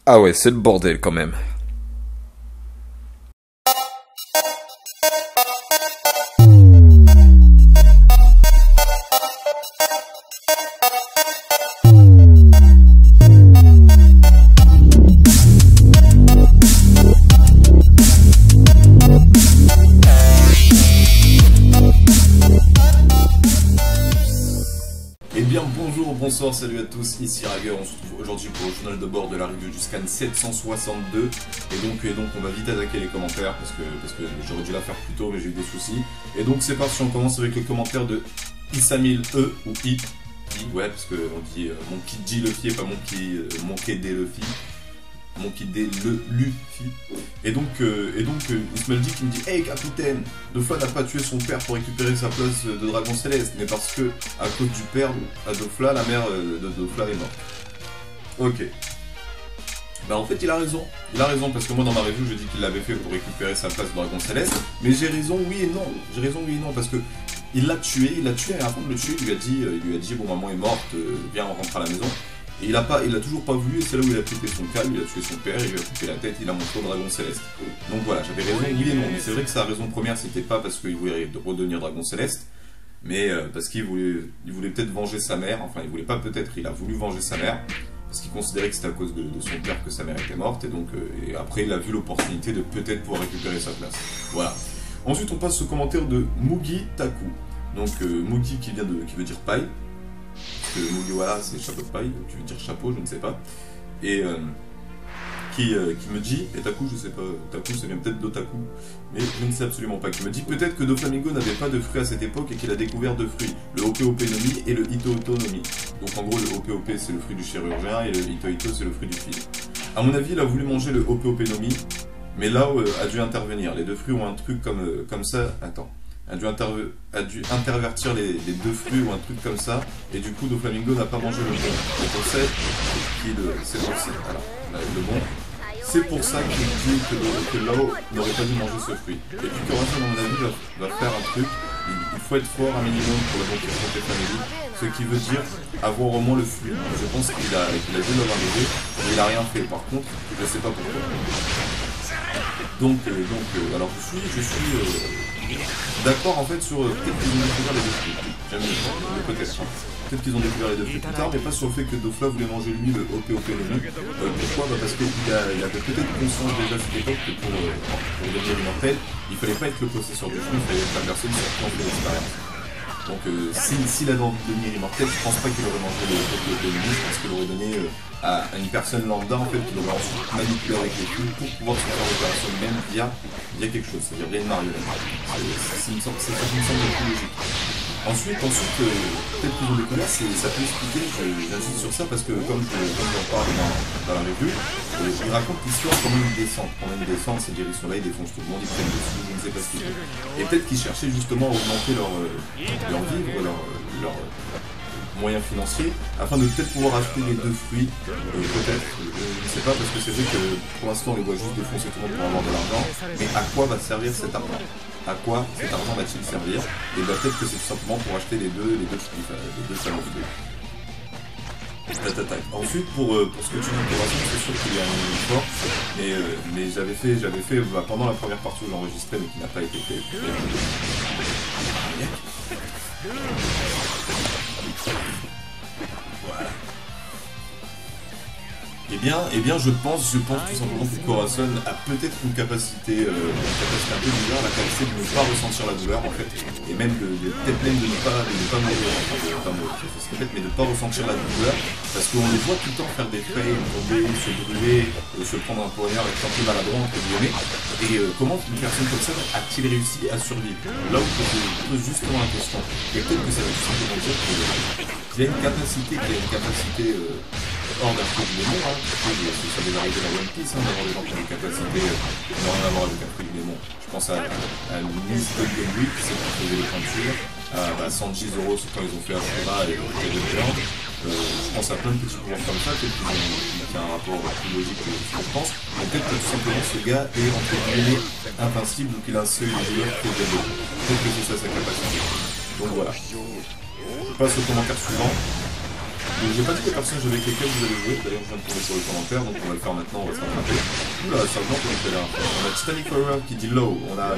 Ah ouais, c'est le bordel quand même. Eh bien bonjour, bonsoir, salut à tous, ici Rager, on se retrouve aujourd'hui pour le journal de bord de la review du Scan 762 et donc on va vite attaquer les commentaires parce que j'aurais dû la faire plus tôt mais j'ai eu des soucis. Et donc c'est parti, on commence avec le commentaire de Issamil E ou I, ouais parce que on dit mon kid G Luffy et pas mon kid D Luffy. Mon kid D le Luffy. Et donc Ismail dit qui me dit hey capitaine, Dofla n'a pas tué son père pour récupérer sa place de dragon céleste, mais parce que à cause du père à Dofla, la mère de Dofla est morte. Ok. Bah en fait il a raison parce que moi dans ma review je dis qu'il l'avait fait pour récupérer sa place de dragon céleste, mais j'ai raison oui et non, parce que il l'a tué et avant de le tuer il lui a dit bon maman est morte, viens on rentre à la maison. Et il a toujours pas voulu, et c'est là où il a pété son câble, il a tué son père, il lui a coupé la tête, il a montré au dragon céleste. Donc voilà, j'avais raison, oui et non, mais c'est vrai que sa raison première c'était pas parce qu'il voulait redevenir dragon céleste, mais parce qu'il voulait peut-être venger sa mère, enfin il voulait pas peut-être, il a voulu venger sa mère, parce qu'il considérait que c'était à cause de son père que sa mère était morte, et donc et après il a vu l'opportunité de peut-être pouvoir récupérer sa place. Voilà. Ensuite on passe au commentaire de Mugi Taku, donc Mugi qui veut dire paille. Parce que Mugiwara c'est chapeau de paille, tu veux dire chapeau, je ne sais pas. Et qui me dit, et Taku je sais pas, Taku ça vient peut-être d'Otaku, mais je ne sais absolument pas, qui me dit peut-être que Doflamingo n'avait pas de fruits à cette époque et qu'il a découvert deux fruits, le Ope-Ope no Mi et le Ito-Ito no Mi. Donc en gros le Ope-Ope c'est le fruit du chirurgien et le Ito-Ito c'est le fruit du fil. A mon avis il a voulu manger le Ope-Ope no Mi, mais là a dû intervenir, les deux fruits ont un truc comme ça, attends. A dû intervertir les deux fruits ou un truc comme ça, et du coup Doflamingo n'a pas mangé le bon. Donc on sait c'est pour ça, voilà, le bon. C'est pour ça qu'il dit que Lao n'aurait pas dû manger ce fruit. Et puis Corazon, à mon avis, va faire un truc. Il faut être fort un minimum pour le bon Pokémon Family, ce qui veut dire avoir au moins le fruit. Je pense qu'il a dû l'avoir levé, mais il n'a rien fait. Par contre, je ne sais pas pourquoi. Donc alors je suis d'accord en fait sur peut-être qu'ils ont découvert les deux fruits. J'aime le peut-être. Peut-être qu'ils ont découvert les deux fruits plus tard, mais pas sur le fait que Dofla voulait manger lui le Ope-Ope no Mi. Pourquoi bah parce qu'il avait peut-être conscience déjà à cette époque que pour devenir immortel, il fallait pas être le possesseur du fruit, il fallait être la personne qui a fait l'expérience. Donc s'il avait envie de devenir immortel, je pense pas qu'il aurait mangé le Ope-Ope no Mi, je pense qu'il aurait donné à une personne lambda en fait, qui aurait ensuite manipulé avec les fruits pour pouvoir se faire l'opération même via quelque chose, c'est-à-dire via une marionnette. C'est ça qui me semble le plus logique. Ensuite, peut-être qu'ils ont découvert, ça peut expliquer, j'insiste sur ça parce que comme j'en parle dans la revue, ils racontent l'histoire comme une descente. Pendant une descente, c'est-à-dire ils sont là, ils défoncent tout le monde, ils prennent dessus, je ne sais pas ce qu'ils font. Et peut-être qu'ils cherchaient justement à augmenter leur vivre, leur moyens financiers, afin de peut-être pouvoir acheter les deux fruits, peut-être, je ne sais pas, parce que c'est vrai que pour l'instant on les voit juste défoncer tout le monde pour avoir de l'argent, mais à quoi va servir cet argent? À quoi cet argent va-t-il servir? Et bah peut-être que c'est tout simplement pour acheter les deux salons vidéo. Ensuite, pour ce que tu dis de Corazon, c'est sûr qu'il y a une force, mais j'avais fait pendant la première partie où j'enregistrais, mais qui n'a pas été fait. Voilà. Eh bien, je pense tout simplement que Corazon a peut-être une capacité un peu bizarre, la capacité de ne pas ressentir la douleur en fait, et même peut-être même de ne pas mourir, mais de ne pas ressentir la douleur, parce qu'on les voit tout le temps faire des fails, tomber, se brûler, se prendre un poignard, être un peu maladroit entre guillemets, et comment une personne comme ça a-t-il réussi à survivre? Là où je pose justement la question, et peut-être que ça veut tout simplement dire qu'il a une capacité hors d'un fruit du démon, ça devait arriver dans One Piece, d'avoir des gens qui ont des capacités qui n'ont rien à voir avec un fruit du démon. Je pense à Miss Golden Week, c'est qui faisait les peintures, à Sanji Zoro, c'est quand ils ont fait Ashura et les Géants. Je pense à plein de petits pouvoirs comme ça, peut-être qu'il y a un rapport plus logique que ce que je pense, mais peut-être que tout simplement ce gars est entre guillemets invincible ou qu'il a un seuil de douleur très élevé. Peut-être que c'est ça sa capacité. Donc voilà. Je passe au commentaire suivant. Donc j'ai pas dit les personnages avec lesquels vous allez jouer, d'ailleurs je viens de tomber sur le commentaire, donc on va le faire maintenant, on va se rattraper. Oula, ça augmente on est là. On a Titanic Forever qui dit Low, on a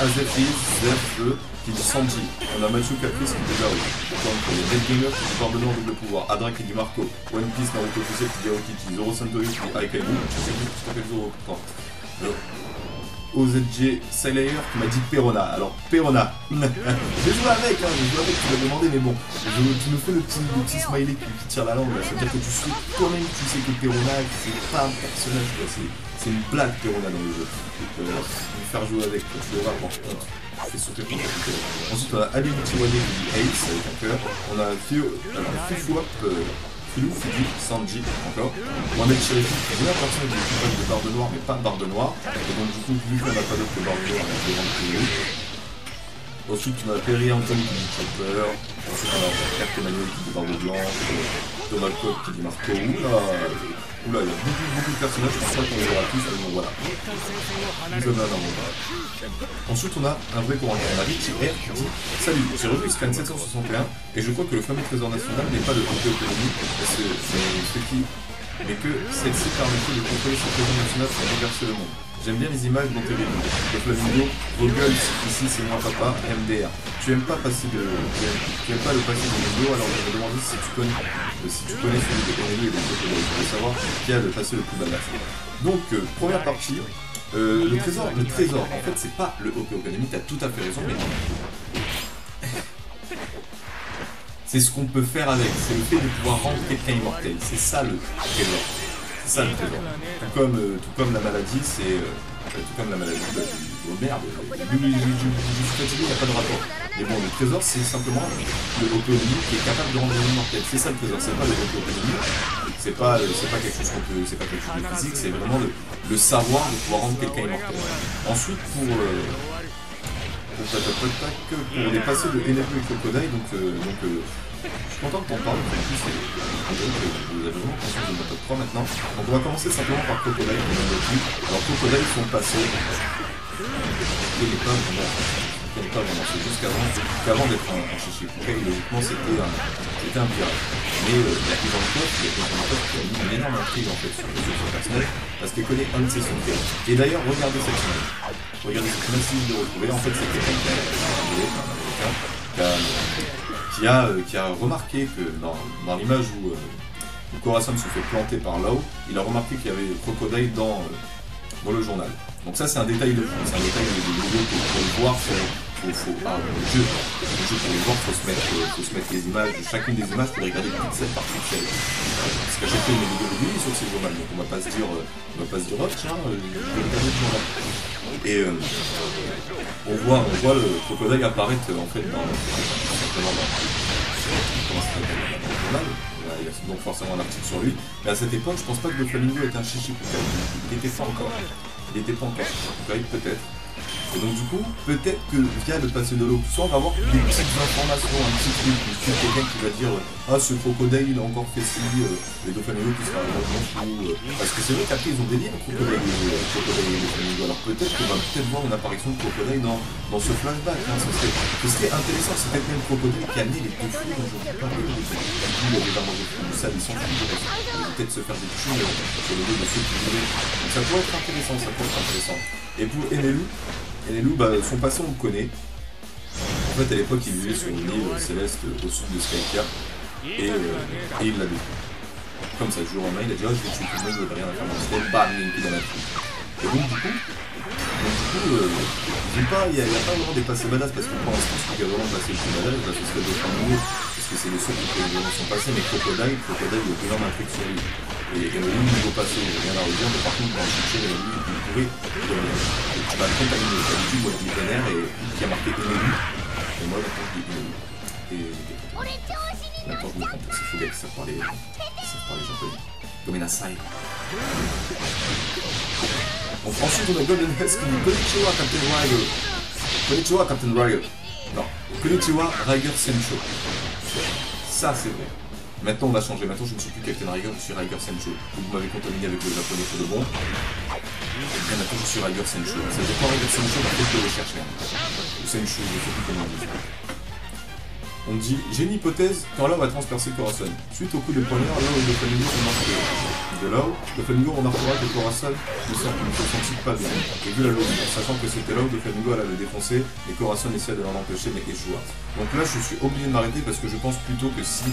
Azefis, Zef, qui dit Sanji, on a Mathieu Caprice qui dit Lao, donc il y a Dead Gamer qui dit Pardonnant double pouvoir, Adrien qui dit Marco, One Piece Naruto Fusel qui dit Aokiji, Zoro Santoyo qui dit Aikaibu, je sais plus qui s'appelle Zoro pourtant. OZG Slayer qui m'a dit Perona. Alors Perona, j'ai joué avec, hein, j'ai joué avec, tu m'as demandé, mais bon, tu me fais le petit smiley qui tire la langue, c'est-à-dire que tu sais quand même, tu sais que Perona, c'est pas un personnage, c'est une blague Perona dans le jeu. Me faire jouer avec, tu verras par contre. C'est sauter contre le Ensuite on a Ali Uchiwane qui dit Ace avec un cœur. On a Fifuap, Filou, Fiji, Sanji, encore. Mohamed Cherifi qui dit la personne qui est de barre de noir mais pas de barre de noir. Et donc du coup, vu qu'on n'a pas d'autre que barre de noir, on va devant le Ensuite on a Perry Anthony qui dit Chopper. Ensuite on a Carte Emmanuel qui dit barre de blanc. Thomas Cobb qui dit Marco. Oula, il y a beaucoup de personnages, je pense pas qu'on les verra tous, mais bon voilà. Ensuite on a un vrai commentaire, on a Richie R qui dit Salut, j'ai revu Scan 761 et je crois que le fameux trésor national n'est pas de côté économique, mais que celle-ci permettrait de contrôler ce trésor national pour bouleverser le monde. J'aime bien les images dont tu es venu. Le Flamingo, vos gueules, ici c'est moi papa, MDR. Tu aimes pas le passé de Flamingo, alors je me demande si tu connais celui de Enelu et de Crocodile. Je voudrais savoir qui a le passé le plus badass. Donc, première partie, le trésor, en fait c'est pas le Hope Academy, t'as tout à fait raison, mais c'est ce qu'on peut faire avec, c'est le fait de pouvoir rendre quelqu'un immortel, c'est ça le trésor. C'est ça le trésor. Tout comme la maladie, c'est... tout comme la maladie, oh merde, je suis fatigué, il n'y a pas de rapport. Mais bon, le trésor, c'est simplement le Hope-Only qui est capable de rendre l'homme immortel. C'est ça le trésor, c'est pas le Hope-Only. C'est pas quelque chose qu'on peut... C'est pas quelque chose de physique, c'est vraiment le savoir de pouvoir rendre quelqu'un immortel. Ensuite, pour les passés de Enelu et Crocodile, donc je suis content que t'en parles, en plus vous avez vraiment conscience de notre top 3 maintenant. Donc on va commencer simplement par Crocodile, alors Crocodile sont passés, je ne connais pas vraiment, c'est juste qu'avant d'être un chichi Pukai, logiquement c'était un pirate. Mais il y a plus dans le coffre, il y a plus dans le coffre qui a mis une énorme intrigue en fait sur ce personnage, parce qu'il connaît un de ses secrets. Et d'ailleurs, regardez cette image. Regardez cette image si vous le retrouvez, en fait c'est quelqu'un qui a remarqué que dans l'image où Corazon se fait planter par Lao, il a remarqué qu'il y avait Crocodile dans le journal. Donc ça c'est un détail de fou, c'est un détail de vidéo pour le voir, le jeu pour le voir, faut se mettre les images, chacune des images pour les regarder pixel par pixel. Parce qu'à chaque fois il y a des vidéos de lui sur ces journaux, donc on va pas se dire oh tiens, je vais regarder le journal. Et on voit le Crocodile apparaître en fait dans journal. Il y a donc forcément un article sur lui. Mais à cette époque, je pense pas que le Flamingo était un chichi Pukai. Il n'était pas encore. Peut-être. Et donc du coup, peut-être que via le passé de l'eau, soit on va avoir des petites informations, un petit truc, quelqu'un qui va dire ah ce Crocodile il a encore fait ci, les deux Flamingo qui sera vraiment fou. Parce que c'est vrai qu'après ils ont des liens Crocodile et les Flamingo. Alors peut-être qu'on va voir une apparition de Crocodile dans ce flashback. Hein. Ce serait intéressant, c'est peut-être même Crocodile qui a amené les deux fous dont je ne sais pas il a déjà mangé du sale, ils sont fous de reste. Il va peut-être se faire des tues sur le dos de ceux qui voulaient. Donc ça pourrait être intéressant, Et pour Enelu, son passé on le connaît. En fait à l'époque il vivait sur une île céleste au sud de Skypiea et il l'a vécu. Comme ça, du jour au lendemain, il a dit oh je vais tuer tout le monde, je n'avais rien à faire dans ce ciel, bam, il y a une pile dans la pluie. Et donc du coup, il n'y a pas vraiment des passés badass parce que pour l'instant ce qui a vraiment passé le plus badass, ce serait de Flamingo, parce que c'est le seul qui peut vraiment son passé, mais Crocodile, il y a plusieurs intrigues sur lui. Et Enelu, niveau passé, il n'y a rien à redire, mais par contre dans le fichier, Enelu, il pourrait tu vas le contaminer, t'as dit moi je dis vénère et qui a marqué Enelu, et moi maintenant je dis Enelu. Et maintenant je me trompe, c'est fou ça parlait japonais. Gomenasai. Donc ensuite on a Golden Hess qui dit Konnichiwa Captain Riger. Konnichiwa Captain Riger. Non, Konnichiwa Riger Sencho. Ça c'est vrai. Maintenant on va changer, maintenant je ne suis plus Captain Riger, je suis Riger Sencho. Vous m'avez contaminé avec le japonais pour de bon. Et bien maintenant je suis Riger Sencho. Ça veut dire quoi Riger Sencho? Peut-être que je le cherche là. Ou Sencho, je ne sais plus comment on dit. On dit, j'ai une hypothèse quand Law va transpercer Corazon. Suite au coup de poignard, Law et Doflamingo remarquent de Law. Doflamingo remarquera que Corazon ne se sentit pas bien. Et vu la logique, sachant que c'était Law, Doflamingo allait le défoncer et Corazon essayait de l'en empêcher mais échoua. Donc là, je suis obligé de m'arrêter parce que je pense plutôt que si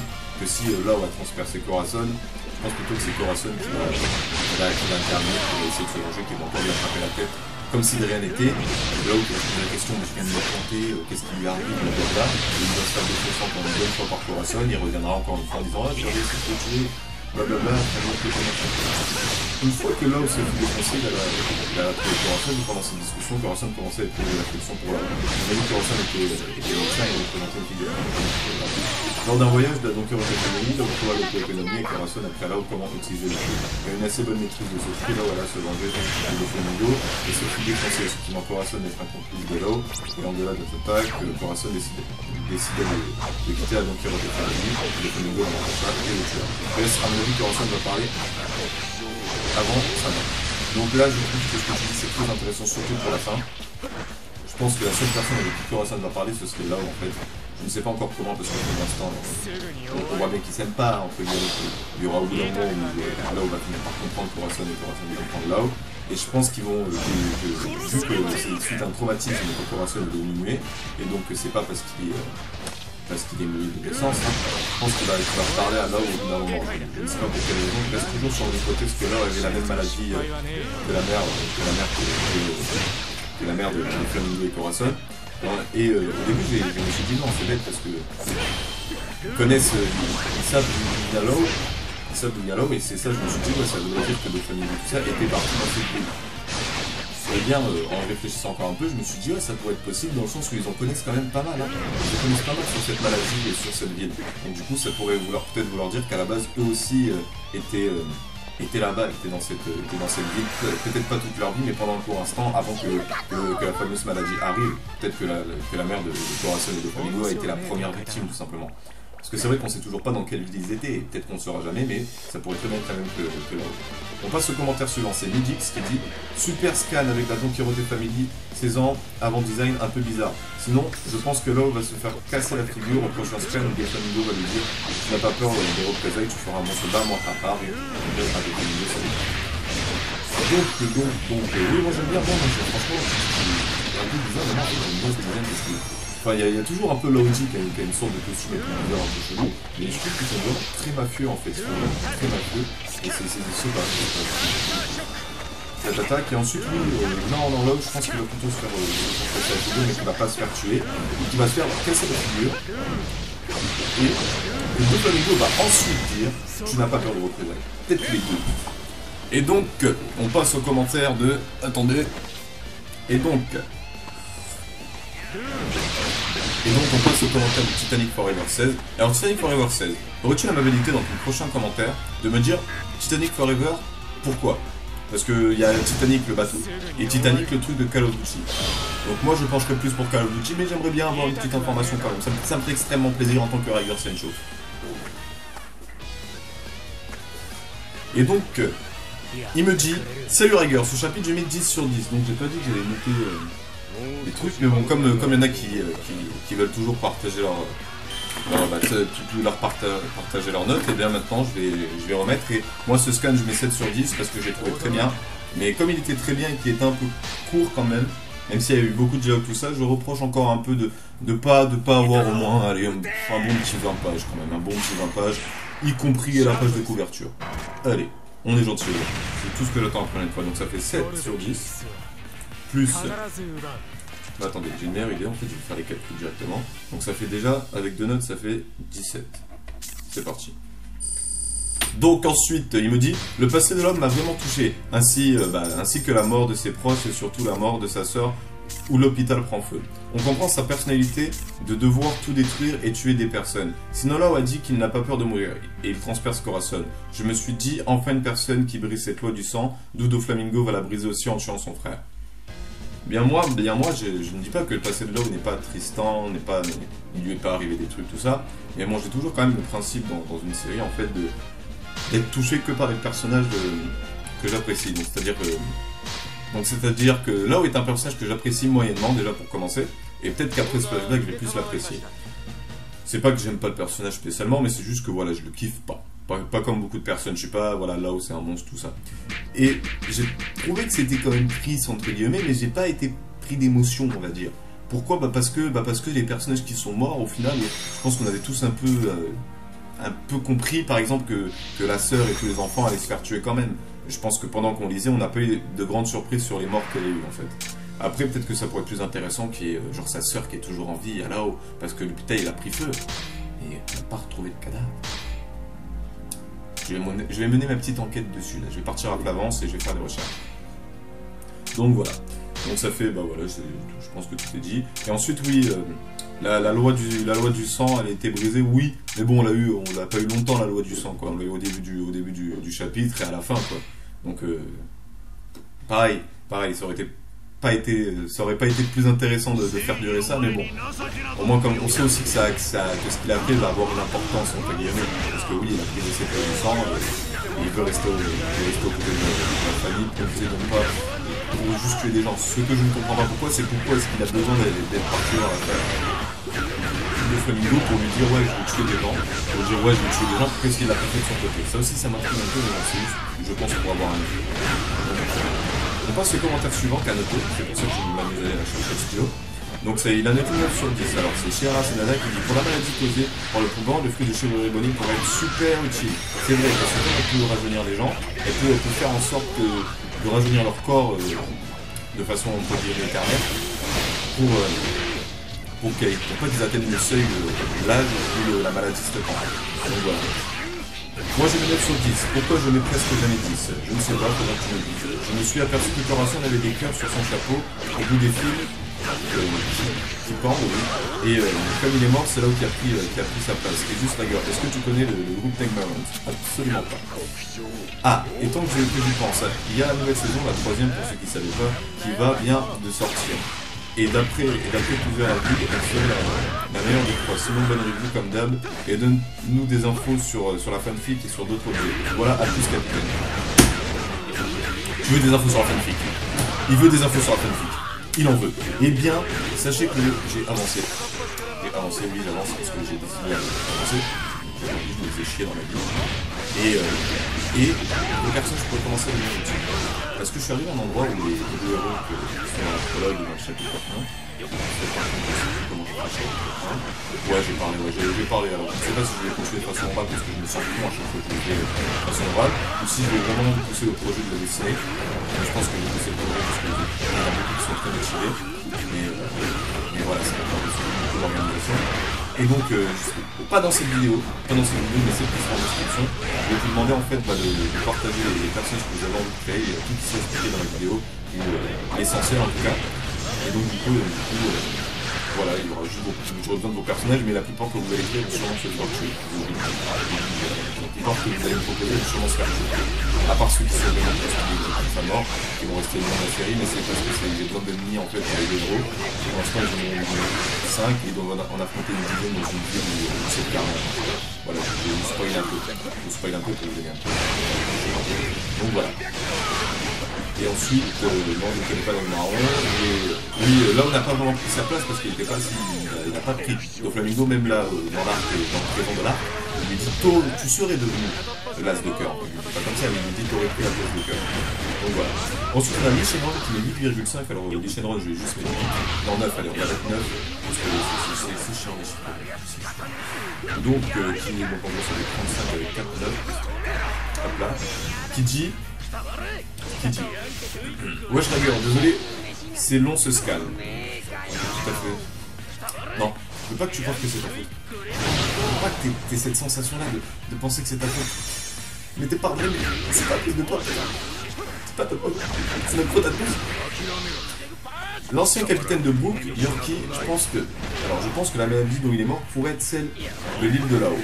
Law va transpercer Corazon, je pense plutôt que c'est Corazon qui va intervenir pour essayer de se venger, qui va encore lui attraper la tête. Comme si de rien n'était, là où je me pose la question, mais je viens de me planter, qu'est-ce qui lui arrive, blablabla, il va se faire défoncer encore une bonne fois par Corazon, il reviendra encore une fois en disant, ah, j'ai réussi à te tuer, blablabla, une fois que Law s'est fait défoncer, il a trouvé Corazon, et pendant cette discussion, Corazon commençait à poser la réflexion pour la. On a vu que Corazon était médecin et représentait une figure. Lors d'un voyage de la Donkey Kong Family, Law trouva l'auto-économie et Corazon apprit à Law comment utiliser le feu. Il a une assez bonne maîtrise de ce feu, Law alla se venger de Flamingo et se fit défoncer, effectivement Corazon est un complice de Law, et en delà de cette attaque, Corazon décidait de quitter la Donkey Kong Family, le Flamingo l'en empêcha et le tua. À mon avis, Corazon va parler avant sa mort. Donc là, je trouve que ce que tu dis c'est très intéressant, surtout pour la fin. Je pense que la seule personne avec qui Corazon va parler, ce serait Law en fait. Je ne sais pas encore comment, parce que pour l'instant, on voit bien qu'ils s'aiment pas, entre guillemets. Il y aura au bout d'un moment où Law va finir par comprendre Corazon et Corazon va comprendre Law. Et je pense qu'ils vont, vu que c'est suite à un traumatisme que Corazon est diminué, et donc c'est pas parce qu'il est mouru de naissance, hein. Je pense qu'il va parler à Law au bout d'un moment. Je ne sais pas pour quelle raison, je reste toujours sur l'hypothèse que Law avait la même maladie que la mère de Flamingo et Corazon. Et au début, je me suis dit non, c'est bête parce que ils connaissent, ils savent d'où vient Law, et c'est ça, je me suis dit, ouais, ça voudrait dire que Doflamingo et tout ça était parti dans ce pays. Et bien, en réfléchissant encore un peu, je me suis dit, ouais, ça pourrait être possible dans le sens où ils en connaissent quand même pas mal. Hein. Ils en connaissent pas mal sur cette maladie et sur cette ville. Donc du coup, ça pourrait peut-être vouloir dire qu'à la base, eux aussi étaient là-bas, étaient dans cette ville, peut-être pas toute leur vie, mais pendant un court instant, avant que la fameuse maladie arrive, peut-être que la mère de Corazon et de Flamingo a été la première victime, tout simplement. Parce que c'est vrai qu'on sait toujours pas dans quelle ville ils étaient, et peut-être qu'on ne saura jamais, mais ça pourrait très bien être la même que là. On passe au commentaire suivant, c'est Midix qui dit « Super scan avec la Donkey Kong Family, 16 ans, avant design un peu bizarre. Sinon, je pense que Law va se faire casser la figure au prochain scan où Doflamingo va lui dire « Tu n'as pas peur des représailles, tu feras mon soldat, moi à part, et avec Flamingo, ça va. » Donc, oui, moi j'aime bien, franchement, c'est un peu bizarre, mais moi j'aime bien ce design parce que... Enfin, il y a toujours un peu Laoji qui a une sorte de costume un peu bizarre, un peu chelou, mais je trouve qu'ils sont vraiment très mafieux en fait, ils sont vraiment très mafieux, et c'est super. Cette attaque, et ensuite lui, non, là je pense qu'il va plutôt se faire casser la figure, mais qu'il va pas se faire tuer, et qu'il va se faire casser la figure, et Doflamingo va ensuite dire tu n'as pas peur de représailles. Peut-être les deux. Et donc, on passe au commentaire de. Attendez. Et donc, on passe au commentaire de Titanic Forever 16. Alors, Titanic Forever 16, aurais-tu l'amabilité dans ton prochain commentaire de me dire Titanic Forever, pourquoi? Parce qu'il y a Titanic le bateau, et Titanic le truc de Call of Duty. Donc moi je pencherais plus pour Call of Duty, mais j'aimerais bien avoir une petite information quand même. Ça me fait extrêmement plaisir en tant que Riger Sencho. Et donc, il me dit salut Riger, ce chapitre j'ai mis 10 sur 10. Donc j'ai pas dit que j'allais noter les trucs, mais bon, comme il y en a qui veulent toujours partager partager leurs notes, et bien maintenant je vais remettre, et moi ce scan je mets 7 sur 10 parce que j'ai trouvé très bien, mais comme il était très bien et qu'il était un peu court quand même s'il y a eu beaucoup de dialogue tout ça, je reproche encore un peu de pas avoir au moins allez, un bon petit 20 pages quand même, un bon petit 20 pages, y compris la page de couverture. Allez, on est gentil, c'est tout ce que j'attends après une fois, donc ça fait 7 sur 10, plus... Bah, attendez, j'ai une meilleure idée, en fait je vais faire les calculs directement. Donc ça fait déjà, avec 2 notes, ça fait 17. C'est parti. Donc ensuite, il me dit, le passé de l'homme m'a vraiment touché, ainsi que la mort de ses proches et surtout la mort de sa sœur, où l'hôpital prend feu. On comprend sa personnalité de devoir tout détruire et tuer des personnes. Sinon Law a dit qu'il n'a pas peur de mourir, et il transperce Corazon. Je me suis dit, enfin une personne qui brise cette loi du sang, d'où Doflamingo va la briser aussi en tuant son frère. Bien moi, je ne dis pas que le passé de Law n'est pas tristant, il lui est pas arrivé des trucs, tout ça, mais moi j'ai toujours quand même le principe dans une série, en fait, d'être touché que par les personnages que j'apprécie. Donc c'est-à-dire que Law est un personnage que j'apprécie moyennement, déjà pour commencer, et peut-être qu'après ce flashback, je vais plus l'apprécier. C'est pas que j'aime pas le personnage spécialement, mais c'est juste que voilà, je le kiffe pas. Pas comme beaucoup de personnes, je sais pas, voilà, là où c'est un monstre, tout ça. Et j'ai trouvé que c'était quand même triste, entre guillemets, mais j'ai pas été pris d'émotion, on va dire. Pourquoi? Parce que les personnages qui sont morts, au final, je pense qu'on avait tous un peu compris, par exemple, que la sœur et tous les enfants allaient se faire tuer quand même. Je pense que pendant qu'on lisait, on n'a pas eu de grandes surprises sur les morts qu'elle a eu, en fait. Après, peut-être que ça pourrait être plus intéressant qu'il y ait genre sa sœur qui est toujours en vie à là-haut, parce que le putain il a pris feu. Et on n'a pas retrouvé le cadavre. Je vais mener ma petite enquête dessus, là. Je vais partir à Plavance et je vais faire des recherches. Donc voilà. Donc ça fait, bah voilà, je pense que tout est dit. Et ensuite, oui, la loi du sang, elle a été brisée, oui. Mais bon, on l'a pas eu longtemps, la loi du sang, quoi. On l'a eu au début du chapitre et à la fin, quoi. Donc, pareil, ça aurait pas été plus intéressant de faire durer ça, mais bon. Au moins, comme on sait aussi que ce qu'il a fait va avoir une importance, entre guillemets. Parce que oui, il a pris ses feuilles du sang, et il veut rester aux côtés de la famille, donc pas pour juste tuer des gens. Ce que je ne comprends pas pourquoi, c'est pourquoi est-ce qu'il a besoin d'être parti dans la de Flamingo pour lui dire ouais, je vais tuer des gens, pour dire ouais, je vais tuer des gens, qu'est-ce qu'il a fait de son côté. Ça aussi, ça m'intrigue un peu, mais c'est juste, je pense, pour avoir un. On passe au commentaire suivant qu'a noté, c'est pour ça que je m'amusais à chercher le studio. Donc il a noté 9 sur 10. Alors c'est Shiara Senada qui dit pour la maladie causée par le poumon, le fruit de chèvre bonine pourrait être super utile. C'est vrai, parce que elle peut rajeunir les gens, elle peut faire en sorte de rajeunir leur corps de façon, on peut dire, éternelle pour pas qu'ils atteignent le seuil de l'âge où la maladie se répand. Donc voilà. Moi je mets 9 sur 10. Pourquoi je mets presque jamais 10? Je ne sais pas, faudra que tu me dises. Je me suis aperçu que Corazon avait des cœurs sur son chapeau, au bout des fils qui pendent, oui. Et comme il est mort, c'est là où il a pris sa place. Et juste la gueule. Est-ce que tu connais le groupe Tegmarant? Absolument pas. Ah, et tant que j'y pense, il y a la nouvelle saison, la troisième pour ceux qui ne savaient pas, qui va bien de sortir. Et d'après plusieurs avis, elle serait la meilleure des trois. Sinon, bonne review comme d'hab. Et donne-nous des infos sur la fanfic et sur d'autres objets. Voilà, à plus capitaine. Tu veux des infos sur la fanfic? Il veut des infos sur la fanfic. Il en veut. Eh bien, sachez que j'ai avancé. J'ai avancé, oui, j'avance parce que j'ai décidé d'avancer. Je me fais chier dans ma vie. Et le personnage pourrait commencer à devenir utile. Parce que je suis arrivé à un endroit où les deux héros qui sont dans la prologue dans le chapitre 1. Ouais, j'ai parlé. Alors, je ne sais pas si je vais continuer de façon orale parce que je me sens con à chaque fois que je le fais de façon orale, ou si je vais vraiment pousser le projet de le dessiner. Je pense que je vais pousser le projet parce qu'il y en a beaucoup qui sont très motivés. Mais voilà, c'est beaucoup d'organisation. Et donc, pas dans cette vidéo, mais celle qui sera en description, je vais vous demander en fait de partager les personnages que vous avez envie de créer, tout qui sont expliqués dans la vidéo, l'essentiel en tout cas. Et donc du coup voilà, il y aura juste besoin de vos personnages, mais la plupart que vous allez créer vont sûrement se faire tuer. La plupart que vous allez me proposer vont sûrement se faire tuer. À part ceux qui sont vraiment pas morts, qui vont rester dans la série, mais c'est parce que j'ai besoin d'ennemis en fait avec des héros. Pour l'instant ils en ont 5 et ils doivent en affronter une dizaine dans une ville où c'est carrément. Voilà, je vais vous spoiler un peu. Je vous spoil un peu pour vous aider un peu. Donc voilà. Et ensuite, non, je ne connais pas le marron. Et oui, là on n'a pas vraiment pris sa place parce qu'il n'était pas si. Il n'a pas pris. Donc Flamingo, même là, dans l'arc, dans le présent de l'arc, il lui dit Tôt, tu serais devenu l'as de cœur. Il ne dit pas comme ça, mais il lui dit t'aurais pris la place de cœur. Donc voilà. Ensuite on a Lichenron qui met 8,5. Alors Lichenron, je vais juste mettre 8. Non, 9, allez, on va mettre 9. Parce que c'est chiant les chiffres. Donc, qui est donc en gros, ça va être 35 avec 4, 9. Hop là. Qui dit. Wesh Rager, désolé, c'est long ce scan. Tout à fait. Non, je veux pas que tu penses que c'est ta faute. Je veux pas que t'aies cette sensation-là de penser que c'est ta faute. Mais t'es pas vrai, c'est pas à cause de toi. C'est pas ta faute. C'est notre faute à tous. L'ancien capitaine de Brook, Yorkie, je pense que la maladie dont il est mort pourrait être celle de l'île de là-haut.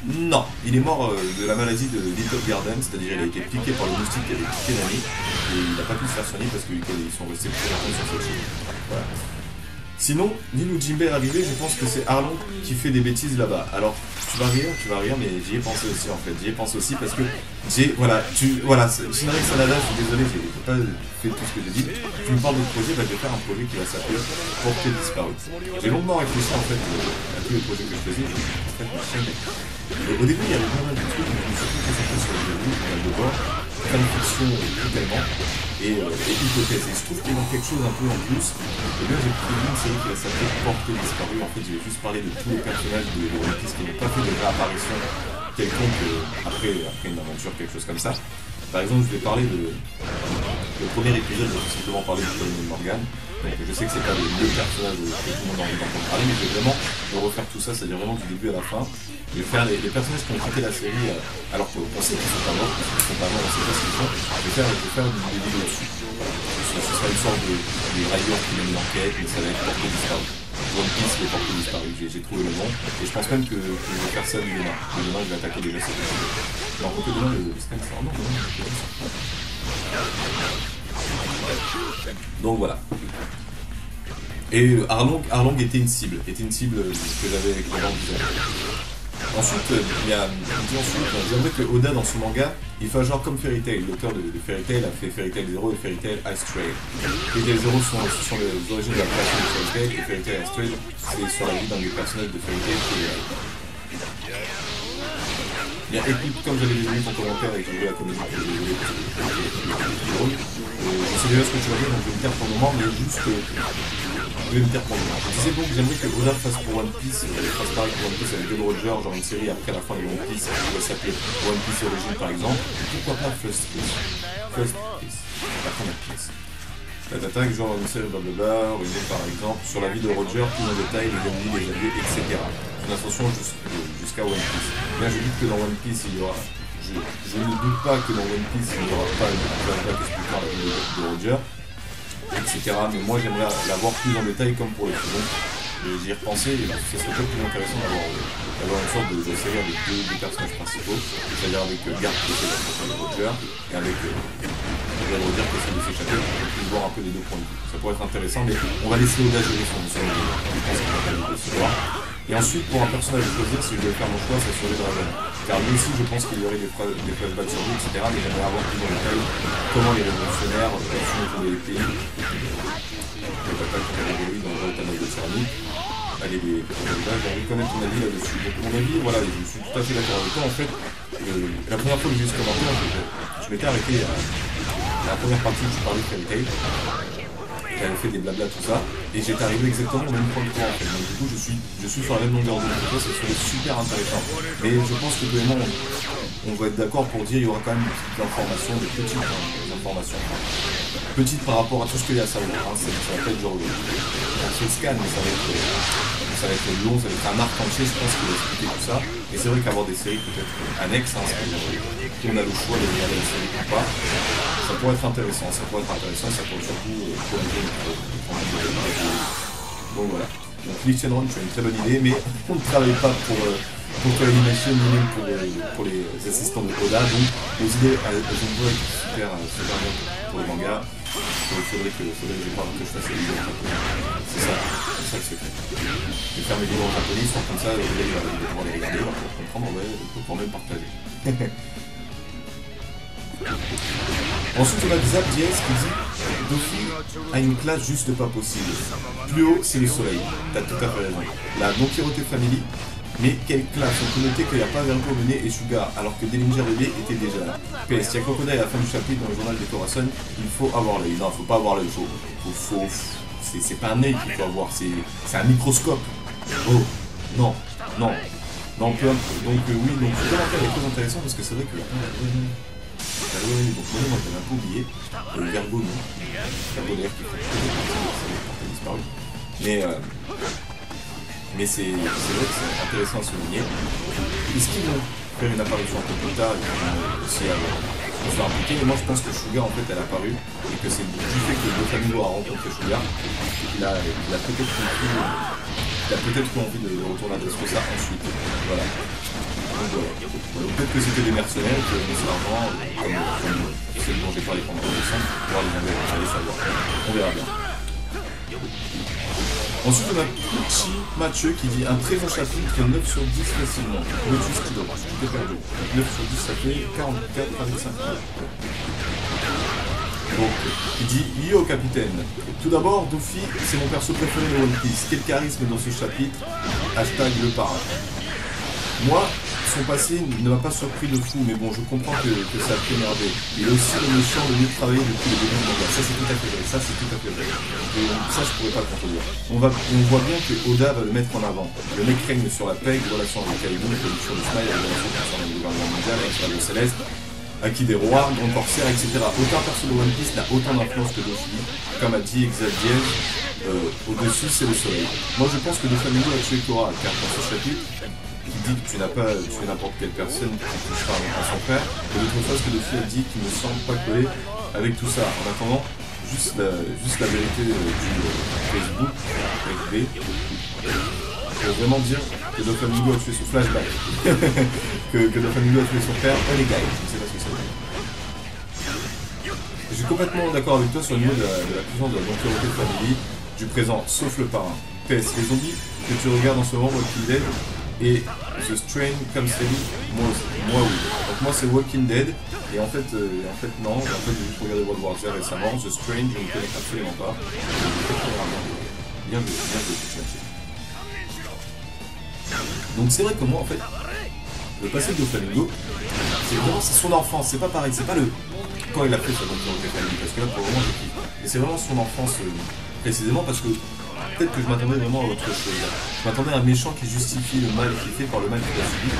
Non, il est mort de la maladie de Little Garden, c'est-à-dire il a été piqué par le moustique qui avait piqué Nami, et il n'a pas pu se faire soigner parce qu'ils sont restés plus longtemps sur cette île. Voilà. Sinon, l'île où Jinbei est arrivé, je pense que c'est Arlong qui fait des bêtises là-bas. Alors, tu vas rire, mais j'y ai pensé aussi en fait. J'y ai pensé aussi parce que voilà, Shinrix Sanada, je suis désolé, j'ai pas fait tout ce que j'ai dit. Tu me parles de projet, bah, je vais faire un projet qui va s'appeler Portée disparue. J'ai longuement réfléchi en fait à tous les projets que je faisais. En fait, ma chaîne, au début, il y avait pas mal de trucs, mais je me suis surtout concentré sur le début, on a le devoir, fanfiction totalement. Et hypothèse. Et je trouve qu'il y a quelque chose un peu en plus. Et bien j'ai prévu une série qui va s'appeler Portée disparue. En fait, je vais juste parler de tous les personnages de One Piece qui n'ont pas fait de réapparition quelconque après une aventure, quelque chose comme ça. Par exemple, je vais parler le premier épisode, je vais tout simplement parler de Colonel Morgan. Donc je sais que c'est pas le personnage que tout le monde a envie d'entendre parler, mais je vais vraiment refaire tout ça, c'est-à-dire vraiment du début à la fin. Je vais faire les personnages qui ont quitté la série, alors qu'on sait qu'ils sont pas morts, parce qu'ils sont pas morts, on sait pas ce qu'ils font. Je vais faire des vidéos dessus. Ce sera une sorte de railleur qui mène l'enquête, mais ça va être Portée disparue. One Piece, les Portées disparues. J'ai trouvé le nom, et je pense même que je vais faire ça demain. Demain, je vais attaquer déjà cette vidéo. Non, que demain, le scan sort. Non, donc voilà. Et Arlong était une cible que j'avais envisagée. Ensuite, j'aimerais que Oda dans son manga, il fasse genre comme Fairy Tail. L'auteur de Fairy Tail a fait Fairy Tail 0 et Fairy Tail Ice Trail. Fairy Tail 0 sont les origines de la création de Fairy Tail, et Fairy Tail Ice Trail, c'est sur la vie d'un des personnages de Fairy Tail qui est... Bien, écoute, comme j'avais déjà vu ton commentaire et que j'ai vu la comédie que j'ai vu, je sais déjà ce que tu vas dire, donc je vais me taire pour le moment, mais juste que... Je vais me taire pour le moment. Je disais donc que j'aimerais que Oda fasse pour One Piece, fasse pareil pour One Piece avec Gold Roger, genre une série après la fin de One Piece, qui va s'appeler One Piece Origin par exemple, et pourquoi pas First Piece, la première pièce. L'attaque, genre une série blablabla, originée par exemple sur la vie de Roger, plus en détail, les ennemis, les alliés, etc. Une ascension jusqu'à One Piece. Là, je doute que dans One Piece, il y aura... Je ne doute pas que dans One Piece, il n'y aura pas une flashback expliquant la vie de Roger, etc. Mais moi, j'aimerais l'avoir plus en détail comme pour les saisons. J'y ai repensé, et ce serait peut-être plus intéressant d'avoir une sorte de série avec deux personnages principaux, c'est-à-dire avec Garp qui essaie de Roger, et avec Roger qui essaie de s'échapper, pour plus voir un peu les deux points de vue. Ça pourrait être intéressant, mais on va laisser Oda gérer son je pense qu'on va pas le décevoir. Et ensuite, pour un personnage à choisir, si je devais faire mon choix, ça serait Dragon. Car lui aussi, je pense qu'il y aurait des flashbacks sur lui, etc. Mais j'aimerais avoir plus en détail comment les révolutionnaires, quels sont les tours des pays, les batailles contre les héroïnes dans le Thanos de Cerny. Allez, j'ai envie de connaître ton avis là-dessus. Donc, mon avis, voilà, je suis tout à fait d'accord avec toi. En fait, la première fois que j'ai vu ce commentaire, je m'étais arrêté à la première partie où je parlais de Fairy Tail. J'avais fait des blabla tout ça, et j'étais arrivé exactement au même point que toi en fait. Donc du coup je suis sur la même longueur d'onde que toi, ça serait super intéressant. Mais je pense que vraiment on va être d'accord pour dire qu'il y aura quand même des petites informations, des petites informations. Petites par rapport à tout ce qu'il y a à savoir. Hein. Ça va pas être genre on se scan, mais ça va être long, ça va être un arc entier, je pense qu'il va expliquer tout ça. Et c'est vrai qu'avoir des séries peut-être annexes, hein, si on a le choix de regarder la série ou pas, ça pourrait être intéressant, ça pourrait surtout prolonger donc voilà. Donc Lich Run, tu as une très bonne idée, mais on ne travaille pas pour l'animation ni même pour les assistants de Oda, donc les idées elles ont beau être super bonnes pour les mangas. Donc il faudrait que je fasse les vidéos en japonais. C'est ça le secret. Je vais faire mes vidéos en japonais, soit comme ça, les gars vont pouvoir les regarder, pour comprendre, ouais, pour même partager. Ensuite on a Zap DS qui dit Dofi a une classe juste pas possible. Plus haut c'est le soleil. T'as tout à fait raison. La Don Quirote Family. Mais quelle classe. On peut noter qu'il n'y a pas Vergo, Mené et Sugar alors que Dillinger bébé était déjà là. PS, il y a Crocodile à la fin du chapitre dans le journal des Corazon. Il faut avoir l'œil. Non, il faut pas avoir l'œil. C'est pas un œil qu'il faut avoir. C'est un microscope. Oh, non. Donc oui, donc ce commentaire est très intéressant parce que c'est vrai que donc moi j'avais un peu oublié, le Vergo non, Vergo d'ailleurs qui fait disparu, mais c'est vrai que c'est intéressant à souligner. Est-ce qu'ils vont faire une apparition un peu plus tard et qu'ils vont aussi se faire impliquer? Mais moi je pense que Sugar en fait elle a apparu et que c'est du fait que Doflamingo a rencontré Sugar qu'il a peut-être eu envie de retourner à Dressrosa ensuite, voilà. Donc peut-être que c'était des mercenaires qui avaient mis de l'argent, comme celle dont j'ai parlé pendant la leçon, pour voir les enlever, allez savoir. On verra bien. Ensuite, on a Pucci Mathieu qui dit un très bon chapitre, 9 sur 10 facilement. Le twist qui donne, tout est perdu. 9 sur 10, ça fait 44 avec 5. Donc, il dit Yo capitaine. Tout d'abord, Doffy, c'est mon perso préféré de One Piece. Quel charisme dans ce chapitre. Hashtag le parrain. Moi, son passé ne m'a pas surpris de fou, mais bon, je comprends que ça a pu énerver. Il est aussi le méchant de mieux travailler depuis le début du manga. Ça, c'est tout à fait vrai. Ça, c'est tout à fait vrai. Et ça, je pourrais pas le contredire. On voit bien que Oda va le mettre en avant. Le mec règne sur la paix, relation avec Kaido, production de Smile, relation concernant le gouvernement mondial, avec le Céleste, acquis des rois, grand corsaire, etc. Aucun perso de One Piece n'a autant d'influence que Doffy. Comme a dit Xavier, au-dessus, c'est le soleil. Moi, je pense que Doflamingo a tué Korra, car dans ce chapitre, qui dit que tu n'as pas tué n'importe quelle personne qui touchera à son frère, et l'autre chose que Doffy a dit qu'il ne semble pas coller avec tout ça. En attendant, juste la vérité du Facebook, avec B, pour vraiment dire que Doflamingo a tué son flashback, que Doflamingo a tué son frère, on est gars, je ne sais pas ce que ça veut dire. Je suis complètement d'accord avec toi sur le niveau de la puissance de la longévité de Family, du présent, sauf le parrain. PS, les zombies que tu regardes en ce moment, Walking Dead, et The Strain comme série, moi oui. Donc moi c'est Walking Dead, et en fait non, j'ai juste regardé World War Z récemment, The Strain, je ne connais absolument pas. Bien vu, donc c'est vrai que moi en fait, le passé de Doflamingo, c'est son enfance, c'est pas pareil, c'est pas le... Quand il a fait sa bonne Family, parce que là pour le moment je kiffe. Mais c'est vraiment son enfance précisément parce que peut-être que je m'attendais vraiment à autre chose. Je m'attendais à un méchant qui justifie le mal qui est fait par le mal qu'il a subi.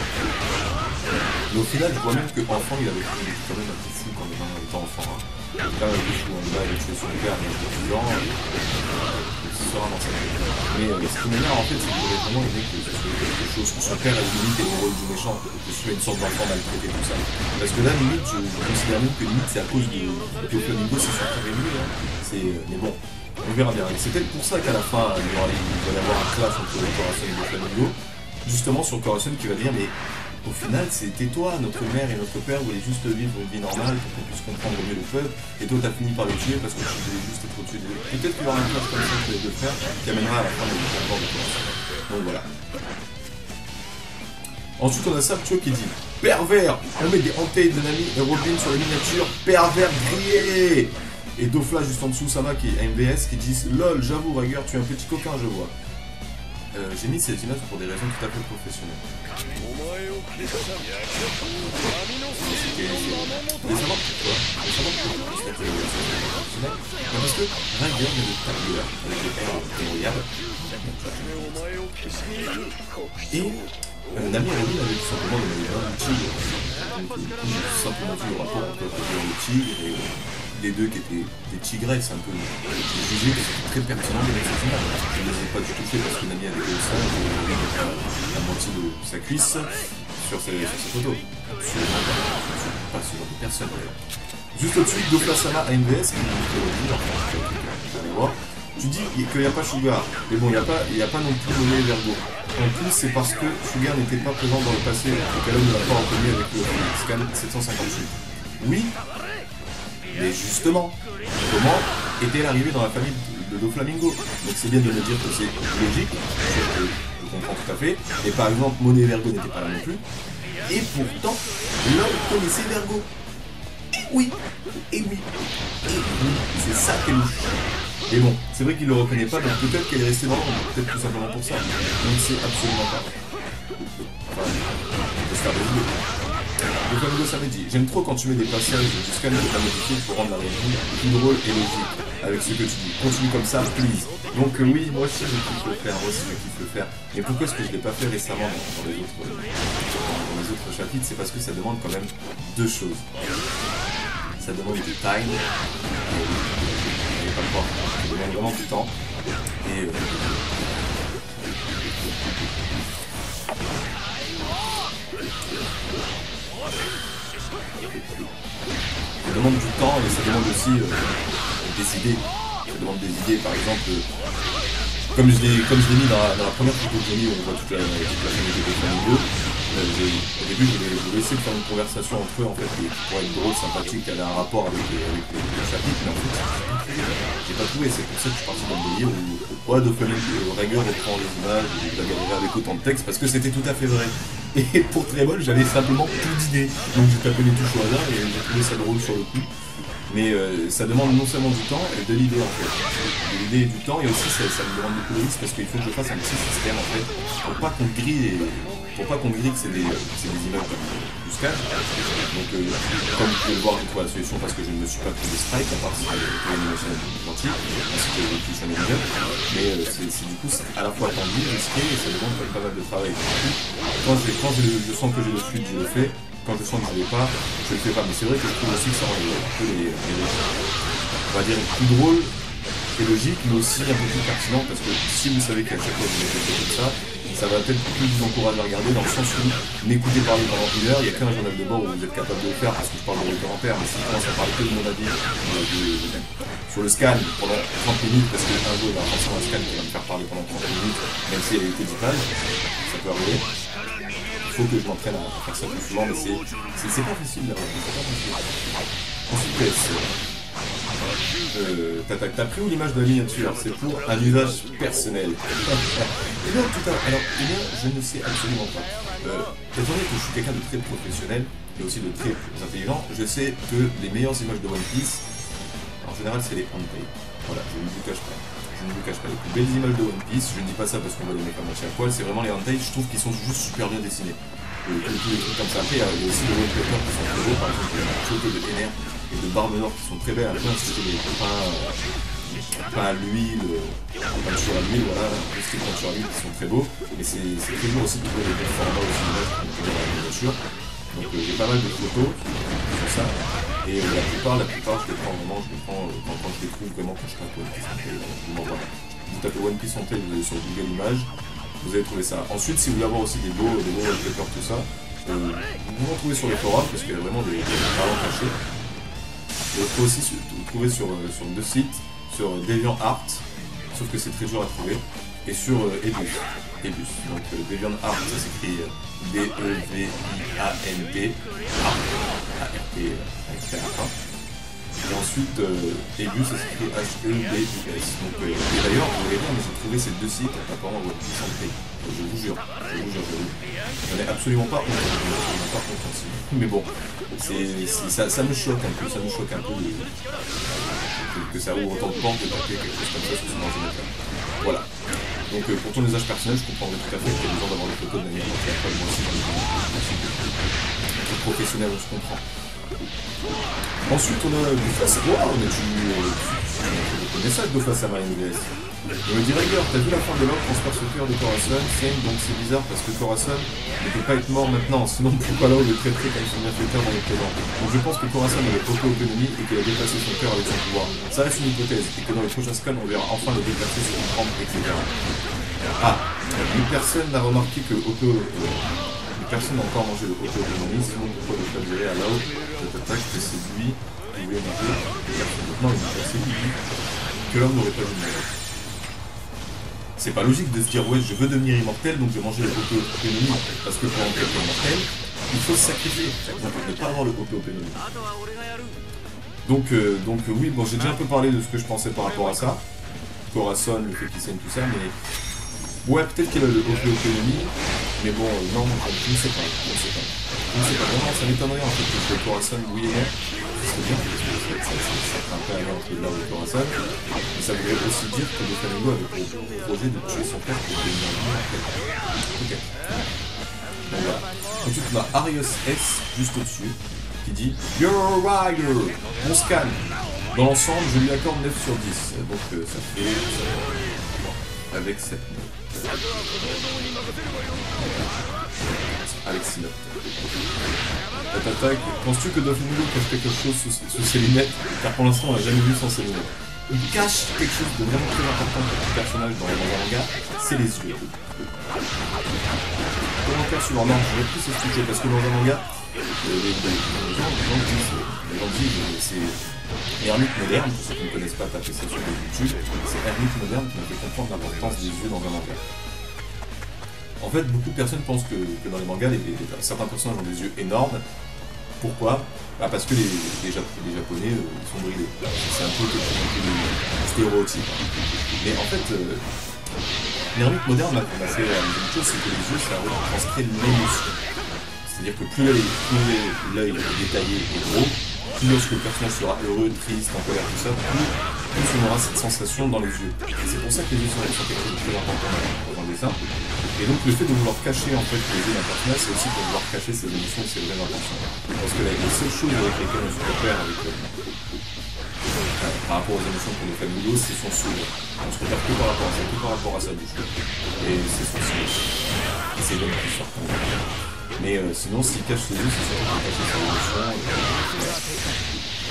Mais au final, je vois même qu'enfant, il avait quand même un petit fou quand il était enfant. Hein. Là, il est fou, il avait tué son père, il était violent, c'est vraiment ça. Mais ce qui m'énerve en fait, c'est que j'aurais vraiment aimé que ce soit quelque chose, que son père ait limite le rôle du méchant, que ce soit une sorte d'enfant maltraité, tout ça. Parce que là, limite, je considère même que limite, c'est à cause de Doflamingo, c'est son père et lui. Hein. Mais bon. On verra bien. C'est peut-être pour ça qu'à la fin, il va y avoir un clash entre Corazon et Doflamingo, justement sur Corazon qui va dire mais au final c'était toi, notre mère et notre père voulaient juste vivre une vie normale pour qu'on puisse comprendre mieux le peuple, et toi t'as fini par les tuer parce que tu voulais juste être au-dessus des deux. Peut-être qu'il y aura un clash comme ça entre les deux frères qui amènera à la fin de l'histoire de Corazon. Donc voilà. Ensuite on a Sapcho qui dit pervers, on met des hantés de Nami et Robin sur les miniatures, pervers grillé. Et Dofla juste en dessous, Sama qui est MVS qui disent LOL, j'avoue, Rager, tu es un petit coquin, je vois. J'ai mis cette image pour des raisons tout à fait professionnelles. Mais savoir pourquoi. Parce que Rager vient de Tagueur avec le R incroyable. Et Nami et Robin avaient tout simplement des tigres. Donc, simplement vu le rapport entre le tigre et les deux qui étaient des tigresses un peu jugées, très pertinent de cette saison. Je ne les ai pas du tout fait parce que Nami avait fait ça, et la moitié de sa cuisse sur ses photos. Absolument pas ce genre de personne d'ailleurs. Juste au-dessus, Dofla Sama AMVS, qui tu dis qu'il n'y a pas Sugar, mais bon, il n'y a pas non plus Monet et Vergo. En plus, c'est parce que Sugar n'était pas présent dans le passé, et qu'elle ne l'a pas reconnu avec le scan 758. Oui, mais justement, comment est-elle arrivée dans la famille de Doflamingo? Donc c'est bien de me dire que c'est logique, je comprends tout à fait, et par exemple, Monet et Vergo n'étaient pas là non plus, et pourtant, l'homme connaissait Vergo. Oui, et oui, c'est ça qui est louche. Et bon, c'est vrai qu'il ne le reconnaît pas, donc peut-être qu'elle est restée dans l'ombre, peut-être tout simplement pour ça. Donc c'est absolument pas. Enfin, j'espère de vous. Doflamingo samedi, j'aime trop quand tu mets des passages du scan de ta modifié pour rendre la réalité plus drôle et logique avec ce que tu dis. Continue comme ça, please. Donc oui, moi aussi je kiffe le faire, Mais pourquoi est-ce que je ne l'ai pas fait récemment dans les autres chapitres? C'est parce que ça demande quand même deux choses. Ça demande du time, et pas le temps. Ça demande vraiment du temps. Et ça demande du temps et ça demande aussi des idées. Ça demande des idées, par exemple, comme je l'ai mis dans la première photo de Johnny où on voit toute la famille de Doflamingo. Au début, je voulais essayer de faire une conversation entre eux, en fait, qui pourrait être drôle, sympathique, qui avait un rapport avec les chapitres, mais en fait, j'ai pas trouvé. C'est pour ça que je suis parti dans le délire où pourquoi Rhaegar reprend les images et la galerie avec autant de texte, parce que c'était tout à fait vrai. Et pour Trébol, j'avais simplement plus d'idées. Donc j'ai tapé les touches au hasard et j'ai trouvé ça drôle sur le coup. Mais ça demande non seulement du temps, et de l'idée en fait. De l'idée et du temps, et aussi ça me demande beaucoup de risques parce qu'il faut que je fasse un petit système en fait, pour pas qu'on grille que c'est des images du scan. Donc comme vous pouvez le voir, j'ai trouvé la solution parce que je ne me suis pas pris des sprites, à part si l'animation identique, ainsi que l'Evolution Manager. Mais du coup c'est à la fois attendu, risqué, et ça demande pas mal de travail. Quand je sens que j'ai le fluide, je le fais. Quand je sens que je ne l'ai pas, je le fais pas. Mais c'est vrai que je trouve aussi que ça rend un peu on va dire, plus drôle et logique, mais aussi un peu plus pertinent, parce que si vous savez qu'à chaque fois vous mettez quelque chose comme ça va peut-être plus vous encourager à regarder, dans le sens où m'écoutez parler pendant une heure, il n'y a qu'un journal de bord où vous êtes capable de le faire, parce que je parle dans les commentaires, mais si je commence à parler que de mon avis sur le scan pendant 30 minutes, parce qu'un jour il va y avoir forcément un scan qui va me faire parler pendant 30 minutes, même si elle a été 10 pages, ça peut arriver. Il faut que je m'entraîne à faire ça plus souvent, mais c'est pas facile là, c'est pas facile. Ensuite, t'as pris où l'image de la miniature? C'est pour un usage personnel. Et bien, je ne sais absolument pas. Étant donné que je suis quelqu'un de très professionnel, et aussi de très intelligent, je sais que les meilleures images de One Piece, en général, c'est les handtails. Voilà, je ne vous cache pas. Je ne vous cache pas les plus belles images de One Piece, je ne dis pas ça parce qu'on va les mettre à moitié à poil, c'est vraiment les handtails, je trouve qu'ils sont juste super bien dessinés. Tous les trucs comme ça. Après, il y a aussi des wallpapers qui sont très beaux, par exemple, il y a des photos de Ener et de Barbe Nord qui sont très belles. Après, c'était des pains à l'huile, peinture à l'huile, voilà, des styles peinture à l'huile qui sont très beaux. Et c'est très dur aussi de trouver les bons formats aussi images comme dans la miniature. Donc j'ai pas mal de photos sur ça. Et la plupart, je les prends vraiment, quand je les trouve vraiment, quand je tape One Piece Handtail, vous tapez One Piece Handtail, vous allez sur Google Images, vous allez trouver ça. Ensuite, si vous voulez avoir aussi des beaux wallpapers, tout ça, vous pouvez en trouver sur les forums, parce qu'il y a vraiment des talents cachés. Vous pouvez aussi trouver sur deux sites, sur DeviantArt, sauf que c'est très dur à trouver, et sur Ebus. Donc DeviantArt, ça s'écrit D-E-V-I-A-N-T, A-R-T, et ensuite Ebus, ça s'écrit H-E-B-U-S. Donc, et d'ailleurs, vous verrez bien, mais j'ai trouvé ces deux sites apparemment One Piece Handtail. Je vous jure. J'en ai absolument pas honte aussi. Mais bon, ça me choque un peu, que ça ouvre autant de portes de taper quelque chose comme ça sur son ordinateur. Voilà. Donc pour ton usage personnel, je comprendrais tout à fait que tu as besoin d'avoir des photos de manière entière, moi aussi c'est professionnel, on se comprend. Ensuite on a Dofus, je connais ça Dofus à Marine Inglés. Je me dis Rhaegar, t'as vu la fin de l'ordre transperce le cœur de Corazon, donc c'est bizarre parce que Corazon ne peut pas être mort maintenant, sinon pourquoi là on le traiterait comme son bienfaiteur dans les présents. Donc je pense que Corazon avait auto-autonomie et qu'il a dépassé son cœur avec son pouvoir. Ça reste une hypothèse, et que dans les prochains scans on verra enfin le déplacer, se comprendre, etc. Ah, une personne n'a remarqué que personne n'a encore mangé le auto-autonomie, sinon pourquoi le faire gérer à là-haut je t'attaque que c'est lui qui voulait manger, non il dit c'est lui que l'homme n'aurait pas dû manger. C'est pas logique de se dire ouais je veux devenir immortel donc je vais manger le auto-autonomie parce que pour en être immortel il faut se sacrifier, donc ne pas avoir le auto-autonomie. Donc oui, bon j'ai déjà un peu parlé de ce que je pensais par rapport à ça, Corazon, le fait qu'il saigne tout ça, mais ouais peut-être qu'il a le auto-autonomie, mais bon non, je ne sais pas, vraiment ça m'étonnerait en fait que le Corazon oui et non. C'est bien parce que ça craint pas aller entre là où le Corazon, mais ça voudrait aussi dire que le Flamingo avait pour projet de tuer son père pour devenir immortel. Ok. Donc voilà. Ensuite on a Arios S juste au-dessus qui dit You're a rider, mon scan. Dans l'ensemble je lui accorde 9 sur 10, donc ça fait avec 7 notes. Avec 6 notes. Penses-tu que Doflamingo cache quelque chose sous ses lunettes? Car pour l'instant on l'a jamais vu sans ses lunettes. Il cache quelque chose de vraiment très important pour le personnage dans un manga, c'est les yeux. Commentaire sur leur norme, je vais plus expliquer parce que dans un manga, les gens disent c'est Hermite moderne, pour ceux qui ne connaissent pas, tapez ça sur YouTube, c'est Hermite moderne qui m'a fait comprendre l'importance des yeux dans un manga. En fait, beaucoup de personnes pensent que dans les mangas, certains personnages ont des yeux énormes. Pourquoi? Bah parce que les Japonais ils sont bridés. C'est un peu des stéréotypes. Mais en fait, les remakes modernes m'a fait une chose, c'est que les yeux, ça retranscrit l'émotion. C'est-à-dire que plus l'œil est détaillé et gros, plus lorsque le personnage sera heureux, triste, en colère, tout ça, plus on aura cette sensation dans les yeux. Et c'est pour ça que les yeux sont quelque chose de très important dans le dessin. Et donc le fait de vouloir cacher en fait les yeux d'un personnage, c'est aussi pour vouloir cacher ses émotions et ses vraies intentions. Parce que les seules choses avec lesquelles on se repère par rapport aux émotions pour nos familiaux, c'est son sourire. On se repère que par rapport à sa bouche. Et c'est son sourire. Et c'est l'homme qui sort. Mais sinon, s'il cache ses yeux, c'est surtout pour cacher ses émotions.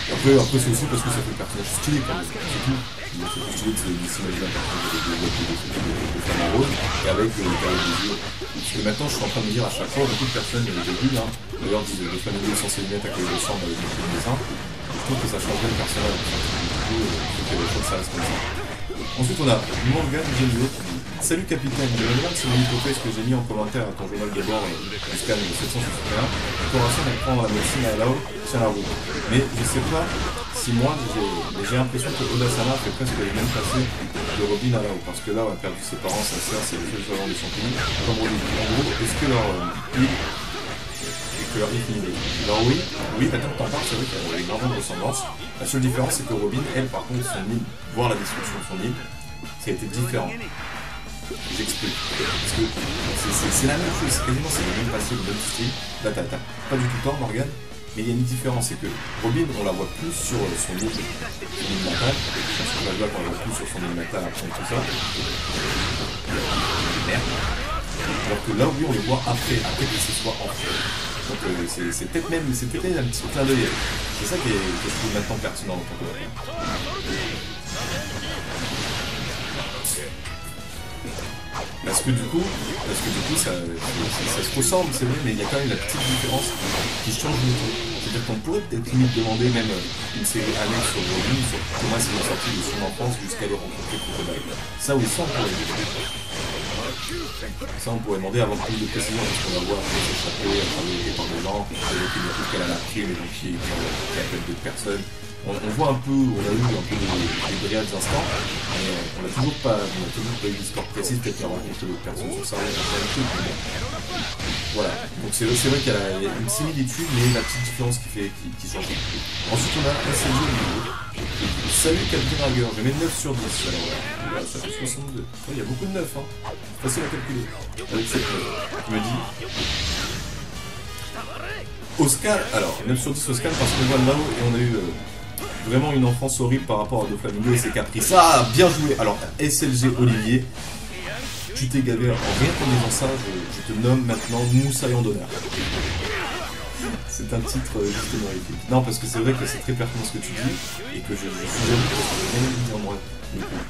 Après c'est aussi parce que ça fait le personnage stylé quand même. C'est tout. C'est plus stylé de s'imaginer un personnage de femme rose et avec le carré des yeux. Parce que maintenant, je suis en train de me dire à chaque fois, beaucoup de personnes, j'ai vu, d'ailleurs, disent de famille censée mettre à côté de sang avec le dessin. Je trouve que ça changerait le personnage. Du coup, il faut que les choses ça reste comme ça. Ensuite, on a Morgan Genio qui dit salut capitaine, je me demande si mon hypothèse que j'ai mis en commentaire à ton journal de bord du scan 761 correspond à prendre la médecine à Lao tient la route. Mais je sais pas si moi j'ai l'impression que Oda-sama fait presque les mêmes passés de Robin à Lao, parce que Lao a perdu ses parents, sa sœur, c'est le seul survivant de son pays, comme Robin. En gros, est-ce que leur finit? Alors oui, maintenant que t'en parles, c'est vrai qu'il y a une grande ressemblance. La seule différence, c'est que Robin, elle, par contre, son île, voir la destruction de son île, ça a été différent. J'explique. Parce que c'est la même chose, quasiment c'est le même passé, le même style. Là, t'as pas du tout tort, Morgan, mais il y a une différence, c'est que Robin, on la voit plus sur son île natale, parce qu'on la voit plus sur son île natale après tout ça. Merde. Alors que là, oui, on les voit après que ce soit enfant. Donc c'est peut-être même un petit clin d'œil. C'est ça que je trouve maintenant pertinent dans ton côté. Parce que du coup, ça se ressemble, c'est vrai, mais il y a quand même la petite différence qui change du tout. C'est-à-dire qu'on pourrait peut-être limite demander même une série annexe sur Robin, sur comment elle s'est sortie de son enfance jusqu'à les rencontrer Crocodile. Ça oui, ça on pourrait Ça on pourrait demander avant plus de précision, parce qu'on la voit après s'échapper, travailler par des gens, avec une équipe qu'elle a la pris, mais donc qui appelle d'autres personnes. On voit un peu, on a eu un peu des brillades instants, mais on n'a toujours pas eu d'histoire précise, peut-être qu'il y a rencontré d'autres personnes sur ça, voilà. Donc c'est vrai qu'il y a une similitude, mais la petite différence qui change. Ensuite on a un SLG au niveau. Salut Captain Rager, je mets 9 sur 10. Alors là, ça fait 62. Il y a beaucoup de 9, hein. Facile à calculer. Avec cette tu me dis. Oscar, alors 9 sur 10 Oscar parce qu'on voit là-haut et on a eu vraiment une enfance horrible par rapport à Doflamingo et ses caprices. Ah, bien joué. Alors SLG Olivier, tu t'es gavé en rien qu'en disant ça, je te nomme maintenant Moussaillant d'honneur. C'est un titre juste honorifique. Non, parce que c'est vrai que c'est très pertinent ce que tu dis, et que je suis jaloux parce que j'ai bien dit en moi.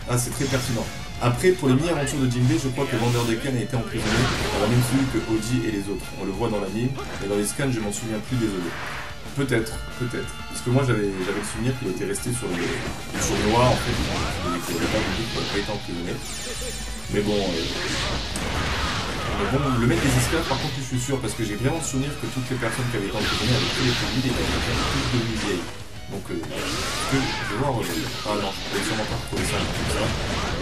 Ah, c'est très pertinent. Après, pour les mini-aventures de Jinbei, je crois que Vendeur de Ken a été emprisonné dans la même cellule que Oji et les autres. On le voit dans l'anime, et dans les scans, je m'en souviens plus, désolé. Peut-être. Parce que moi, j'avais le souvenir qu'il était resté sur le noir, en fait, qu'il n'avait pas été emprisonné. Mais bon, le mec des esclaves, par contre, je suis sûr, parce que j'ai vraiment le souvenir que toutes les personnes qui avaient été emprisonnées avaient pris les produits et qu'elles étaient toutes devenues vieilles. Donc, je vais voir. Ah non, je vais sûrement pas retrouver ça comme ça.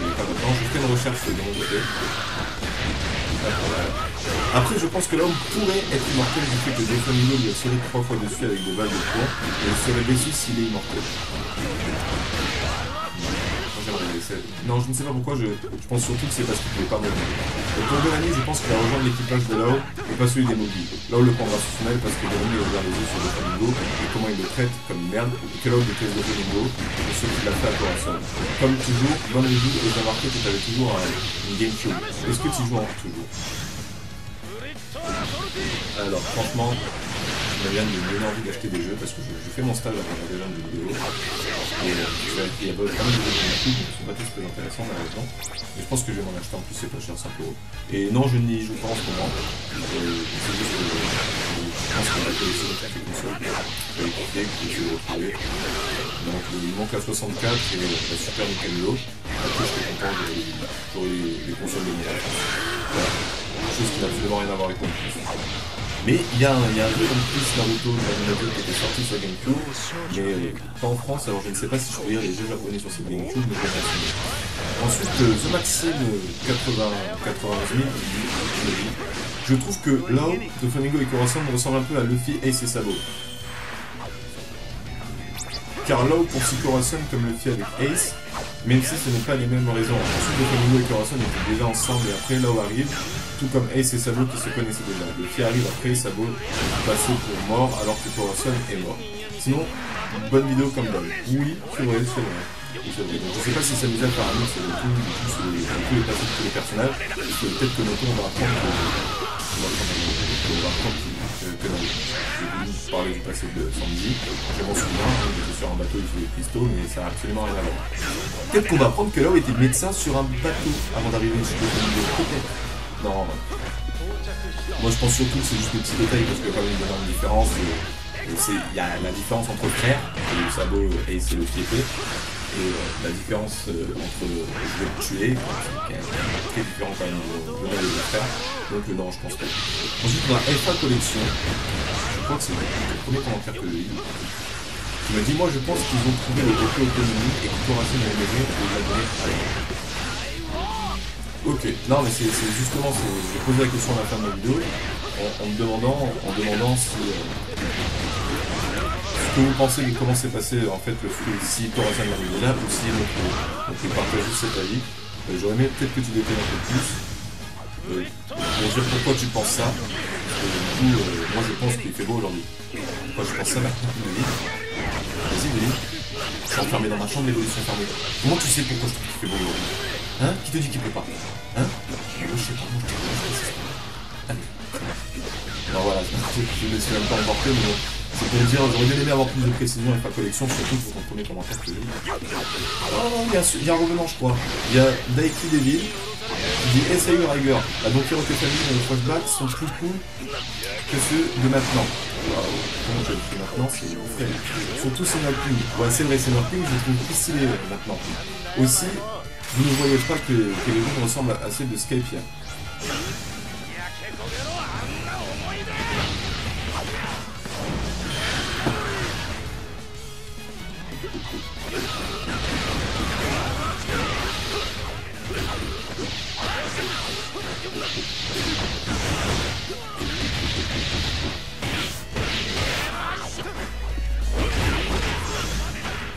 Et pas maintenant, je fais une recherche de mon côté. Après, je pense que l'homme pourrait être immortel du fait que Doflamingo lui a tiré 3 fois dessus avec des balles de plomb et il serait déçu s'il est immortel. Non, je ne sais pas pourquoi, je pense surtout que c'est parce qu'il ne pouvait pas mourir. Au cours de l'année, je pense qu'il va rejoindre l'équipage de Lao et pas celui des Mogi. Lao le prendra sous son aile parce que Jeremy a ouvert les yeux sur Doflamingo et comment il le traite comme une merde, et que Lao déteste Doflamingo et ce qu'il a fait à Corazon. Comme toujours, bonne revue et j'ai remarqué que tu avais toujours une GameCube. Est-ce que tu joues toujours? Alors franchement, je me donne envie d'acheter des jeux parce que je fais mon stage avec des jeux de vidéo. Et il y a pas mal de jeux de YouTube qui ne sont pas tous très intéressants malheureusement. Mais je pense que je vais m'en acheter en plus, c'est pas cher, 5 €. Et non, je n'y joue pas en ce moment. C'est juste que je pense que la collection de toutes les consoles que je vais retrouver. Donc il manque la 64 et la Super Nintendo. Après je suis content de les consoles de Nintendo. Voilà. chose qui n'a absolument rien à voir avec One Piece. Mais il y a un jeu One Piece Naruto qui était sorti sur GameCube, mais pas en France, alors je ne sais pas si je peux lire les jeux japonais sur cette GameCube, mais je vais m'assumer. Ensuite, The Maxime 91 000, je trouve que Lao, Doflamingo et Corazon ressemblent un peu à Luffy, Ace et Sabo. Car Lao poursuit Corazon comme Luffy avec Ace, même si ce n'est pas les mêmes raisons. Ensuite, Doflamingo et Corazon étaient déjà ensemble et après Lao arrive, tout comme Ace et Sabo qui se connaissaient déjà. Luffy arrive après, Sabo passé pour mort alors que Corazon est mort. Sinon, bonne vidéo comme d'hab. Oui, c'est vrai, c'est vrai. Donc, je sais pas si ça nous aide par un mix sur tous les passages de tous les personnages, parce que peut-être que notre on va apprendre que non. J'ai voulu parler du passé de Sandy, je m'en souviens, il était sur un bateau, il faisait des pistons, mais ça n'a absolument rien à voir. Peut-être qu'on va apprendre que Lao était médecin sur un bateau avant d'arriver chez Doflamingo, peut-être. Non, moi je pense surtout que c'est juste des petits détails, parce qu'il y a quand même une énorme différence. Il y a la différence entre frères, le Sabo et c'est le Fiepé. Et la différence entre je vais te tuer, qui est très différent quand même de l'un des frères. Donc non, je pense pas. Ensuite, on a FA Collection. Je crois que c'est le premier commentaire que j'ai eu. Qui m'a dit, moi je pense qu'ils ont trouvé le défi autonomie et que Corazon a aimé et il a donné à l'époque. Ok, non mais c'est justement, j'ai posé la question à la fin de ma vidéo, en me demandant si... que vous pensez de comment s'est passé en fait le fruit, si Corazon arrive là ou si on peut partager cet avis. J'aurais aimé peut-être que tu détailles un peu plus. Pour dire pourquoi tu penses ça. Parce que du coup, moi je pense qu'il fait beau aujourd'hui. Pourquoi je pense ça maintenant? Vas-y, Denis. Je suis enfermé dans ma chambre, l'évolution fermée. Comment tu sais pourquoi je trouve qu'il fait beau aujourd'hui? Hein? Qui te dit qu'il peut pas? Hein? Moi je sais pas, moi je te dis. Allez. Non voilà, je me suis même pas emporté, mais bon. C'est pour dire, j'aurais bien aimé avoir plus de précision avec ma collection, surtout pour ton premier commentaire que j'ai eu. Oh non, il y a un revenant, je crois. Il y a Daiki Devil qui dit hey, salut Riger, la Don Quirote Family et le flashback sont plus cool que ceux de maintenant. Waouh, comment je le fais maintenant, c'est frais. Surtout Senior King. Ouais, c'est vrai, Senior King, je le trouve plus stylé maintenant. Aussi, vous ne voyez pas que les runes ressemblent à celles de Skypiea.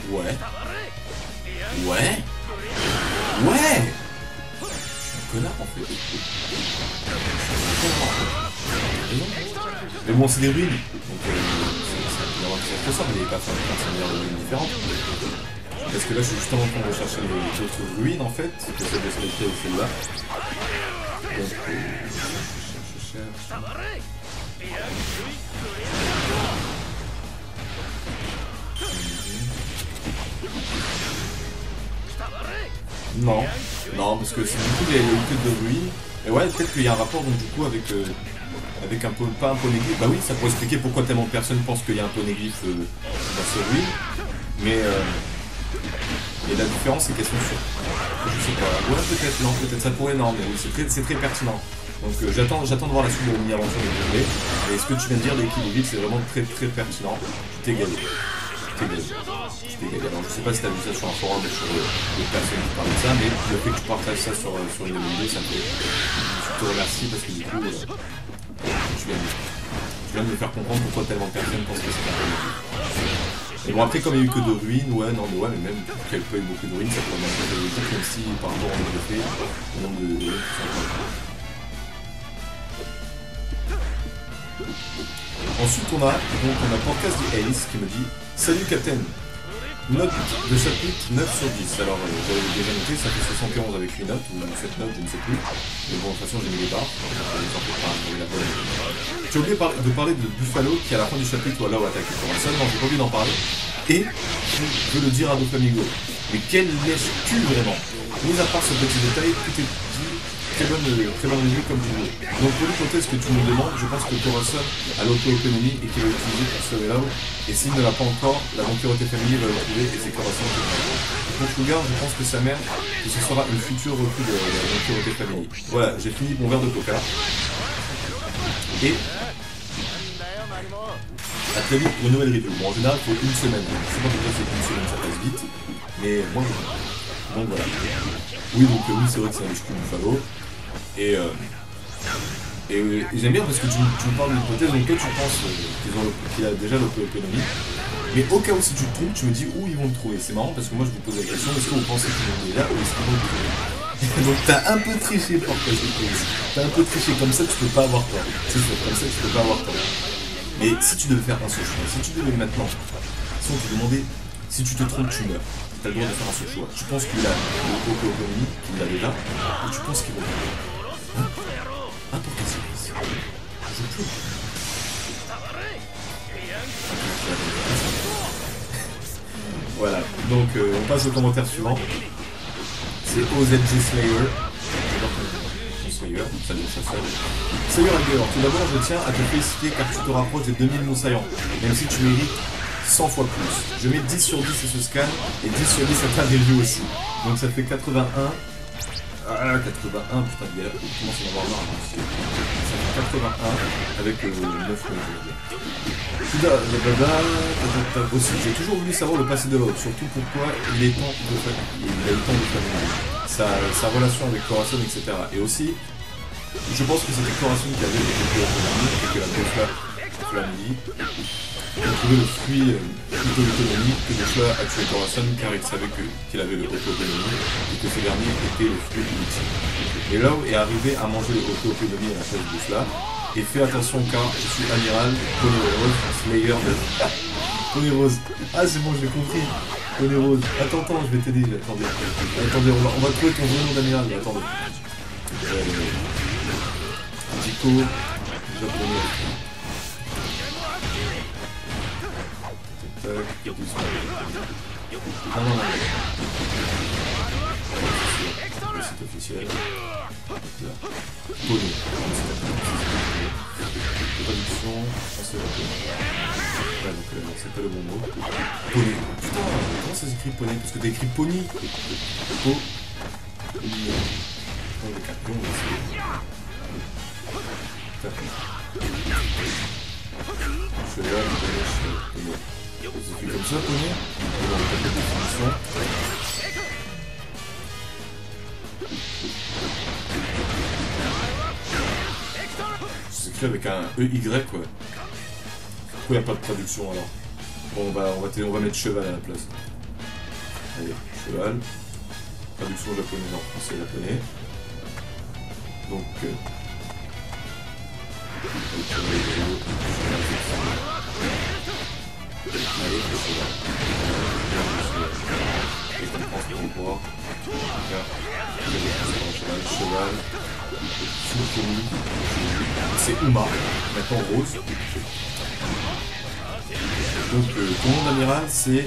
Ouais. Je suis un connard en fait. Mais bon, c'est des ruines. Donc, c'est ça, mais les personnes ont des ruines différentes. Parce que là, je suis justement en train de rechercher les autres ruines en fait, que celle de Skypiea ou celle-là. Donc, je cherche. Non, parce que c'est du coup il y a eu que de ruines. Et ouais, peut-être qu'il y a un rapport donc du coup avec un peu, pas un poneglyphe. Bah oui, ça pourrait expliquer pourquoi tellement de personnes pensent qu'il y a un poneglyphe dans ces ruines. Mais et la différence c'est qu'elles sont sûres. Je sais pas. Ouais, peut-être, non, peut-être ça pourrait, non, mais oui, c'est très pertinent. Donc j'attends de voir la suite de la mini-aventure de Disney. Et ce que tu viens de dire d'équilibre, c'est vraiment très très pertinent. Je t'ai gagné. Alors je sais pas si tu as vu ça sur un forum ou sur des personnes qui parlent de ça, mais le fait que tu partages ça sur une vidéo, ça me fait. Je te remercie parce que du coup, tu viens de me faire comprendre pourquoi tellement de personnes pensent que c'est un peu. Et bon, après, comme il n'y a eu que de ruines, mais même qu'il y ait beaucoup de ruines, ça pourrait être logique, même si par rapport au nombre de faits, au nombre de ruines qui sont pas. Ensuite, on a Podcast de Ace qui me dit salut Captain, note de chapitre 9 sur 10. Alors, j'avais déjà noté, ça fait 71 avec 8 notes, ou 7 notes, je ne sais plus. Mais bon, de toute façon, j'ai mis les barres. J'ai oublié de parler de Buffalo qui, à la fin du chapitre, voilà, attaque Corazon. Non, j'ai pas oublié d'en parler. Et je veux le dire à Doflamingo. Mais quelle lèche-cul vraiment! Mis à part ce petit détail, tout est dit. Très bonne review comme tu veux. Donc pour l'hypothèse que tu me demandes, je pense que Corazon a l'auto-autonomie et qu'il va l'utiliser pour sauver Lao. Et s'il ne l'a pas encore, la Don Quirote Family va le trouver et c'est Corazon qui va. Pour Sugar, je pense que sa mère, que ce sera une future recrue de la Don Quirote Family. Voilà, j'ai fini mon verre de coca. Et à très vite pour une nouvelle review. Bon, en général, il faut une semaine. C'est pas déjà c'est une semaine, ça passe vite. Mais bon, donc voilà. Oui, donc oui, c'est vrai que c'est un HQ Buffalo. Et j'aime bien parce que tu me parles d'une hypothèse dans laquelle tu penses qu'il a déjà l'autonomie. Mais au cas où si tu te trompes, tu me dis où ils vont le trouver. C'est marrant parce que moi je vous pose la question, est-ce que vous pensez qu'ils l'ont déjà ou est-ce qu'ils vont le trouver? Donc t'as un peu triché pour que je te pose. T'as un peu triché, comme ça tu peux pas avoir tort. C'est sûr, comme ça tu peux pas avoir tort. Mais si tu devais faire un seul choix, si tu devais maintenant, si on te demandait, si tu te trompes, tu meurs. T'as le droit de faire un seul choix. Tu penses qu'il a l'autonomie, qu'il l'a déjà, ou tu penses qu'il va le trouver? Hein? Ah, pour qu'est-ce que c'est? Je peux. Voilà, donc on passe au commentaire suivant. C'est OZG Slayer. Slayer, salut le chasseur. Salut Rager, tout d'abord je tiens à te féliciter car tu te rapproches des 2000 moussaillants, même si tu mérites 100 fois plus. Je mets 10 sur 10 à ce scan et 10 sur 10 à ta review aussi. Donc ça fait 81. Ah, 81, putain, il commence à en avoir marre. Ça fait 81 avec 9 aussi, j'ai toujours voulu savoir le passé de l'autre, surtout pourquoi il a eu tant de famille. Sa relation avec Corazon, etc. Et aussi, je pense que c'était Corazon qui avait l'autonomie et que la Bofla Family a trouvé le fruit plutôt l'autonomie que Bofla a tué Corazon car il savait qu'il avait l'autonomie et que ce dernier était le fruit ultime. Et là est arrivé à manger l'autonomie à la place de Bofla. Et fais attention car je suis amiral, Pony Rose, Slayer de... Pony Rose. Ah c'est bon, je l'ai compris. Pony Rose. Attends, je vais t'aider. Attendez, on va trouver ton vrai nom d'amiral. Attendez. Dico, japonais. Tac, non. Le site officiel. Pony. Traduction, français ouais, donc c'est pas le bon mot. Pony. Putain, comment ça s'écrit Pony? Parce que t'as écrit Pony. Po. Avec un pion aussi. Je vais là, je s'écrit comme ça, Pony. On va taper la définition. Avec un EY quoi. Pourquoi il n'y a pas de traduction alors? Bon on va mettre cheval à la place. Allez, cheval. Traduction japonaise en français japonais. Donc allez, le cheval. Et qu'on pense pour voir. Cheval. C'est Uma, maintenant Rose. Donc ton nom d'amiral c'est...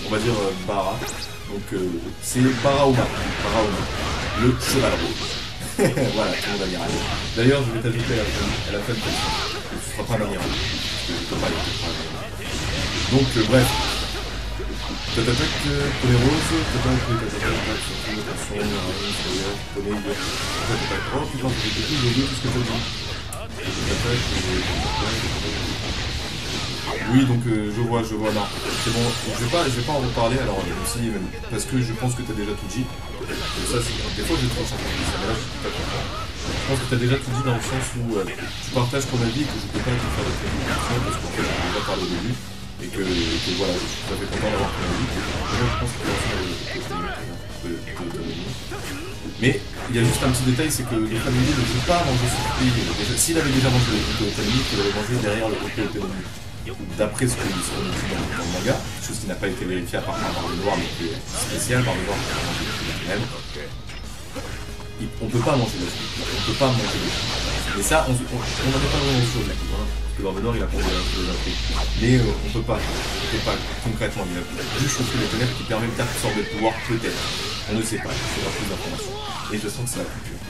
on va dire Bara. Donc c'est Barauma. Le cheval rose. Voilà, ton nom d'amiral. D'ailleurs je vais t'ajouter à la fin de question. Tu ne seras pas un amiral. Donc bref. Tatatak, Pony Rose, Tatatak, oh putain, j'ai oublié tout ce que t'as dit. Oui, donc je vois, non. C'est bon, je vais pas en reparler, alors aussi, parce que je pense que t'as déjà tout dit. Ça, des fois, je trouve ça mais là, je suis pas content. Je pense que t'as déjà tout dit dans le sens où tu partages ton avis et que je peux pas te faire de prédiction, parce qu'en fait, j'en ai déjà parlé au début. Et que voilà, je suis tout à fait content d'avoir ton avis. Je pense que mais il y a juste un petit détail, c'est que le familier ne veut pas manger ce fruit. S'il avait déjà mangé le fruit autonomie, il aurait mangé derrière le fruit autonomie. D'après ce qu'on dit dans le manga, chose qui n'a pas été vérifiée à part par le noir, mais qui est spécial, par le noir qui a mangé le fruit même. On peut pas manger le fruit. On peut pas manger le fruit. Mais ça, on n'en est pas vraiment sûr du coup. Que dans le Nord il a pas de truc. Mais on peut pas concrètement, il a juste chauffé les ténèbres qui permet d'absorber le pouvoir peut-être. On ne sait pas, il faudra plus d'informations. Et je sens que c'est la culture.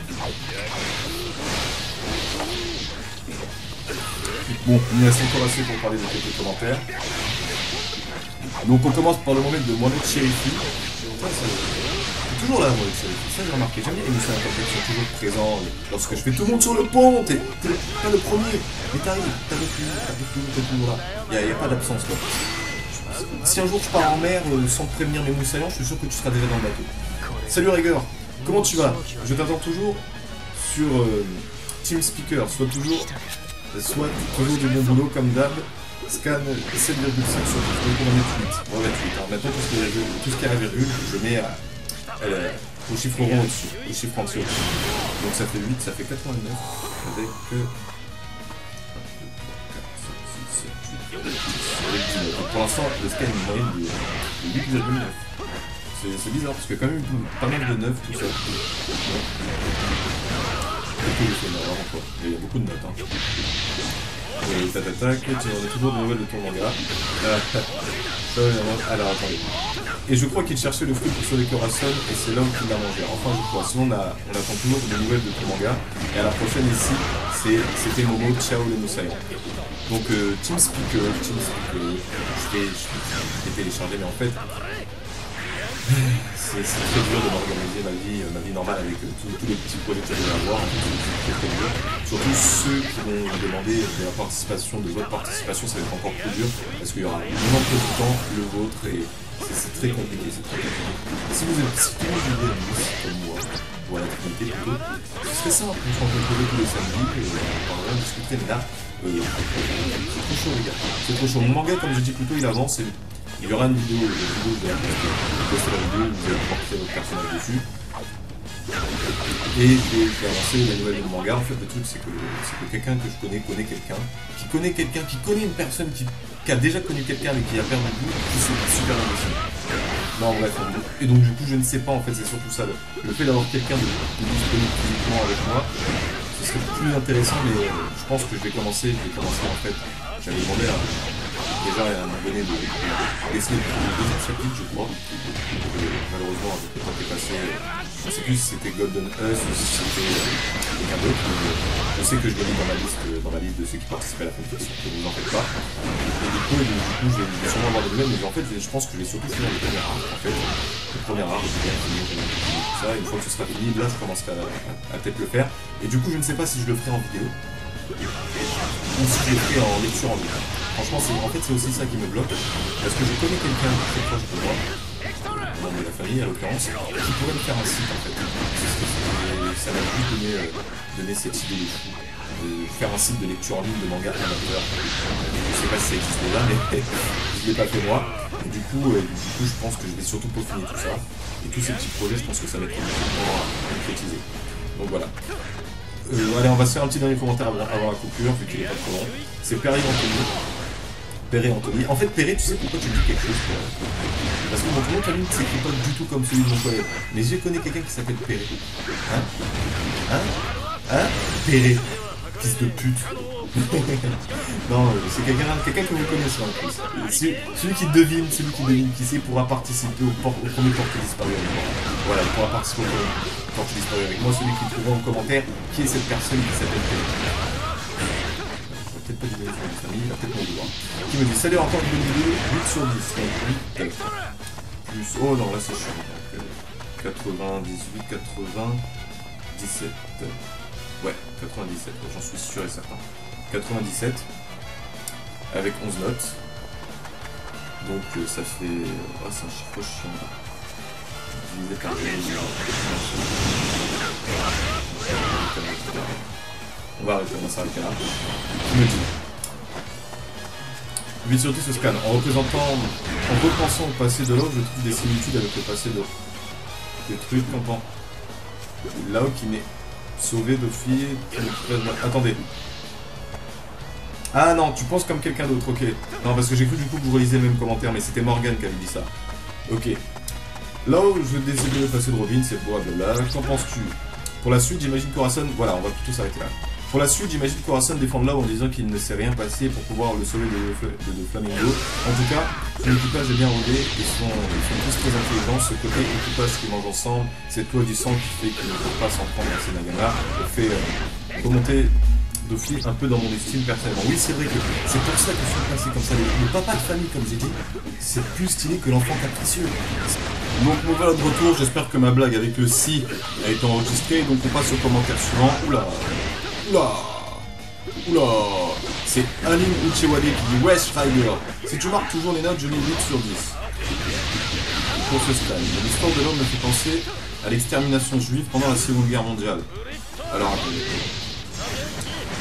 Bon, il nous reste encore assez pour parler de quelques commentaires. Donc on commence par le moment de Mohamed Cherifi. C'est toujours là, moi, ça j'ai remarqué. J'aime bien les moussaillons comme ça, qui sont toujours présents. Lorsque je fais tout le monde sur le pont, t'es pas le premier, mais t'arrives, t'es toujours là. Y a pas d'absence, quoi. Si un jour je pars en mer sans te prévenir mes moussaillons, je suis sûr que tu seras déjà dans le bateau. Salut Rigueur, comment tu vas? Je t'attends toujours sur TeamSpeaker, soit toujours du bon boulot comme d'hab. Scan 7,5 sur 10, donc on va mettre 8. On va mettre 8. Alors maintenant, tout ce qui est à la virgule, je mets au chiffre rond au-dessus, au chiffre entier au-dessus. Donc ça fait 8, ça fait 89, avec 4, 5, 6, 7, 8, 19. Donc pour l'instant, le scan est une moyenne de 8,9. C'est bizarre, parce que quand même pas mal de 9, tout ça. Il y a beaucoup de notes. Hein. Tac, tu en as toujours des nouvelles de ton manga. Alors attendez. Et je crois qu'il cherchait le fruit pour sauver Corazon et c'est l'homme qui l'a mangé. Enfin je crois. Sinon on attend toujours des nouvelles de ton manga. Et à la prochaine ici, c'était Momo, ciao les moussaillons. Donc TeamSpeaker, je vais télécharger, mais en fait c'est très dur de m'organiser ma vie normale avec tous les petits projets que je vais avoir. C'est très dur. Surtout ceux qui vont me demander de la participation, de votre participation, ça va être encore plus dur parce qu'il y aura mon emploi du temps, le vôtre, et c'est très compliqué, c'est très compliqué. Si vous êtes comme moi, ou à la Trinité plutôt, ce serait simple, on se rencontrerait tous les samedis, et on parlerait, on discuterait, mais là, c'est trop chaud les gars, c'est trop chaud. Mon manga, comme je dis plus tôt, il avance, et il y aura une vidéo, je vais poster la vidéo où vous allez pouvoir créer votre personnage dessus. Et je vais avancer la nouvelle de mon manga. En fait, le truc, c'est que quelqu'un que je connais qui connaît une personne qui a déjà connu quelqu'un mais qui a perdu le goût, qui s'est super bien dessiné. Non, bref, et donc du coup, je ne sais pas, en fait, c'est surtout ça. Le fait d'avoir quelqu'un de disponible physiquement avec moi, ce serait plus intéressant, mais je pense que je vais commencer en fait. J'avais demandé déjà à un moment donné de dessiner le deuxième chapitre, je crois. Malheureusement, avec le temps qui est passé, je ne sais plus si c'était Golden Us ou si c'était quelqu'un d'autre. Je sais que je l'ai mis dans ma liste de ceux qui participent à la compétition, ne vous en faites pas. Et du coup, je vais sûrement avoir des nouvelles, mais en fait, je pense que je vais surtout finir le premier art. En fait, le premier art, je vais bien finir tout ça. Une fois que ce sera fini, là, je commencerai à peut-être le faire. Et du coup, je ne sais pas si je le ferai en vidéo ou si je le ferai en lecture en ligne. Franchement, en fait, c'est aussi ça qui me bloque, parce que je connais quelqu'un très proche de moi, dans de la famille en l'occurrence, qui pourrait me faire un site en fait. Ça m'a juste donné cette idée de fou, de faire un site de lecture en ligne de manga amateur. Je sais pas si ça existe déjà, mais je l'ai pas fait moi. Et du coup, je pense que je vais surtout peaufiner tout ça. Et tous ces petits projets, je pense que ça va être complètement à concrétiser. Donc voilà. Allez, on va se faire un petit dernier commentaire avant la coupure, vu qu'il est pas trop long. C'est Perry Anthony. En fait, Perry, tu sais pourquoi tu dis quelque chose parce que mon nom de famille ne s'écrit pas du tout comme celui de mon collègue. Mais je connais quelqu'un qui s'appelle Perry. Perry. Fils de pute. Non, c'est quelqu'un que vous connaissez en plus. Celui qui devine qui sait pourra participer au premier portrait disparu avec moi. Voilà, il pourra participer au premier portrait disparu avec moi. Celui qui trouvera en commentaire qui est cette personne qui s'appelle Perry. Peut-être pas du nom de famille, il va peut-être m'en vouloir. Qui me dit salut, encore une vidéo, 8 sur 10. Donc 8 plus. Oh non, là c'est chiant. Donc 98, 97. Ouais, 97, j'en suis sûr et certain. 97 avec 11 notes. Donc ça fait. Oh, c'est un chiffre chiant là. Divisé par on va arrêter, on va s'arrêter là. Qui me dit 8 sur 10 se scan. En repensant au passé de l'eau, je trouve des similitudes avec le passé de l'eau. Des trucs contents. Là qui n'est sauvé de filles. Attendez. Ah non, tu penses comme quelqu'un d'autre, ok. Non, parce que j'ai cru du coup que vous relisez le même commentaire, mais c'était Morgan qui avait dit ça. Ok. Là où je décide le passé de Robin, c'est pour blablabla. Qu'en penses-tu? Pour la suite, j'imagine Corazon. Voilà, on va plutôt s'arrêter là. Pour la suite, j'imagine Corazon défend là en disant qu'il ne s'est rien passé pour pouvoir le sauver de Flamingo. En tout cas, son équipage est bien rodé, ils sont tous très intelligents. Ce côté équipage qui mange ensemble, cette loi du sang qui fait qu'ils ne peuvent pas s'en prendre à ces Nagana, fait remonter Dofli un peu dans mon estime personnellement. Oui, c'est vrai que c'est pour ça que je suis placé comme ça. Le papa de famille, comme j'ai dit, c'est plus stylé que l'enfant capricieux. Donc on va de retour, j'espère que ma blague avec le si a été enregistrée. Donc on passe au commentaire suivant. Oula, oula, oula. C'est Alim Uchewade qui dit ouais Schreiber, si tu marques toujours les notes, je mets 8 sur 10. Pour ce style, l'histoire de l'homme me fait penser à l'extermination juive pendant la Seconde Guerre mondiale. Alors attendez.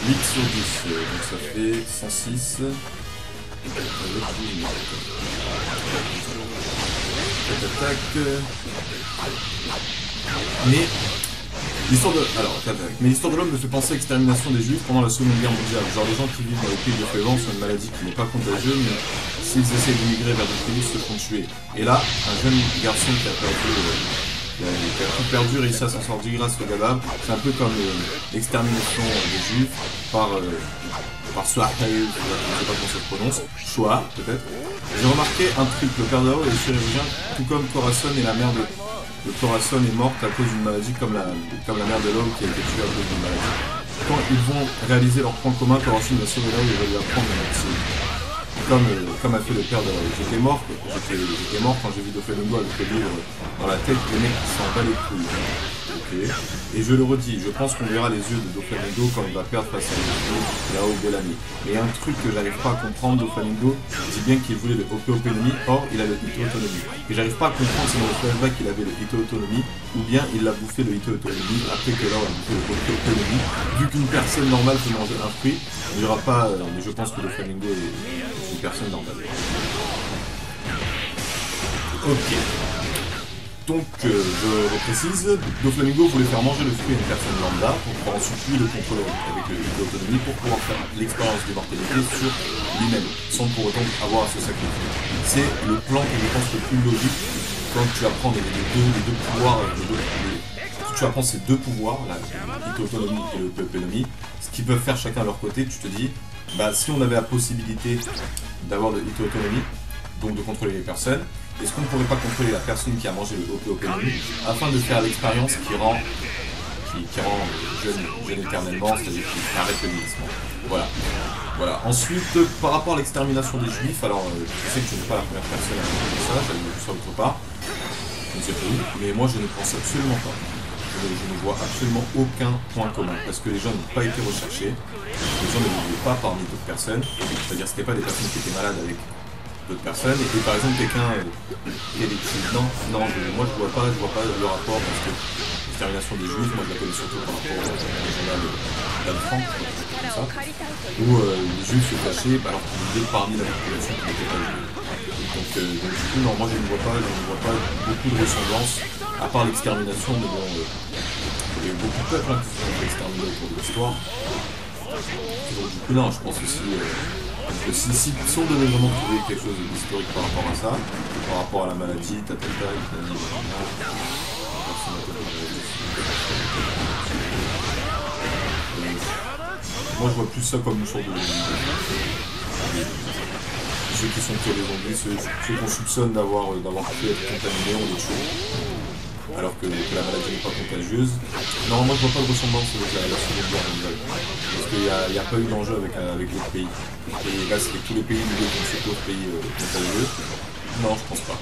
8 sur 10, donc ça fait 106. Mais l'histoire de l'homme me fait penser à l'extermination des juifs pendant la Seconde Guerre mondiale. Genre les gens qui vivent dans les pays de violence ont une maladie qui n'est pas contagieuse, mais s'ils essaient d'immigrer vers des pays, se font tuer. Et là, un jeune garçon qui a tout perdu réussit à s'en sortir grâce au Gabab. C'est un peu comme l'extermination des juifs par Shoah, je ne sais pas comment ça se prononce, Shoah peut-être. J'ai remarqué un truc, le père d'Ao est chirurgien, tout comme Corazon et la mère de Corazon est morte à cause d'une maladie comme la mère de l'homme qui a été tuée à cause d'une maladie. Quand ils vont réaliser leur point commun, Corazon va sauver l'homme et va lui apprendre la médecine. Comme a fait le père de l'homme. J'étais mort quand j'ai vu Doflamingo avec le livre dans la tête des mecs qui s'en bat les couilles. Ok. Et je le redis, je pense qu'on verra les yeux de Doflamingo quand il va perdre face à Yao Bellamy. Mais un truc que j'arrive pas à comprendre, Doflamingo dit bien qu'il voulait le OP Autonomie, or il a le Ito Autonomie. Et j'arrive pas à comprendre si dans le flashback il avait le Ito Autonomie, ou bien il a bouffé le Ito Autonomie, après que là on a bouffé le OP Autonomie. Vu qu'une personne normale peut manger un fruit, il n'y aura pas, mais je pense que Doflamingo est une personne normale. Ok. Donc, je reprécise, Doflamingo voulait faire manger le fruit à une personne lambda pour pouvoir ensuite lui le contrôler avec l'autonomie pour pouvoir faire l'expérience d'immortalité sur lui-même, sans pour autant avoir à se sacrifier. C'est le plan que je pense le plus logique quand tu apprends les deux pouvoirs, tu apprends ces deux pouvoirs, l'autonomie et l'autonomie, ce qu'ils peuvent faire chacun à leur côté, tu te dis, bah si on avait la possibilité d'avoir l'autonomie, donc de contrôler les personnes, est-ce qu'on ne pourrait pas contrôler la personne qui a mangé le autonomie afin de faire l'expérience qui rend jeune éternellement, c'est-à-dire qui arrête le vieillissement. Voilà. Ensuite, par rapport à l'extermination des juifs, alors je sais que tu n'es pas la première personne à dire ça, j'avais vu ça autre part, je ne sais plus, mais moi je ne pense absolument pas. Je ne vois absolument aucun point commun, parce que les gens n'ont pas été recherchés, les gens ne vivaient pas parmi d'autres personnes, c'est-à-dire que ce n'étaient pas des personnes qui étaient malades avec d'autres personnes, et par exemple quelqu'un qui a des petits moi je vois pas le rapport, parce que l'extermination des juifs, moi je la connais surtout par rapport au journal d'Anne Frank, comme ça, où les juifs se cachaient alors qu'ils vivaient parmi la population qui n'était pas juive. Donc du coup non, moi je ne vois pas beaucoup de ressemblances, à part l'extermination, mais bon, il y a eu beaucoup de peuples qui se sont exterminés au cours de l'histoire. Donc du coup non, je pense aussi si on devait vraiment trouver quelque chose d'historique par rapport à ça, par rapport à la maladie, moi je vois plus ça comme une sorte de ceux qui sont tués les zombies, ceux qu'on soupçonne d'avoir pu être contaminés, on les tue. Alors que la maladie n'est pas contagieuse. Non, moi je vois pas de ressemblance avec la Seconde Guerre mondiale. Parce qu'il n'y a pas eu d'enjeu avec d'autres pays. Et là, c'est tous les pays liés contre d'autres pays contagieux. Non, je pense pas.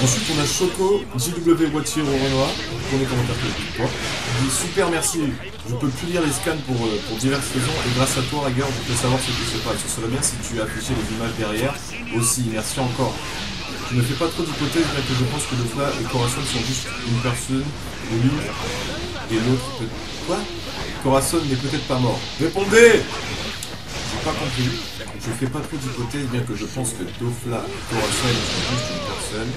Ensuite, on a Choco, JW Wattier au Renoir, pour les commentaires que je dis quoi. Il dit super merci, je peux plus lire les scans pour diverses raisons et grâce à toi, Rager, je peux savoir ce qui se passe. Ce serait bien si tu affichais les images derrière aussi. Merci encore. Je ne fais pas trop d'hypothèses, mais que je pense que Dofla et Corazon sont juste une personne, l'une et l'autre peut... Quoi? Corazon n'est peut-être pas mort. Répondez! J'ai pas compris. Je fais pas trop d'hypothèses, bien que je pense que Dofla et Corazon sont juste une personne.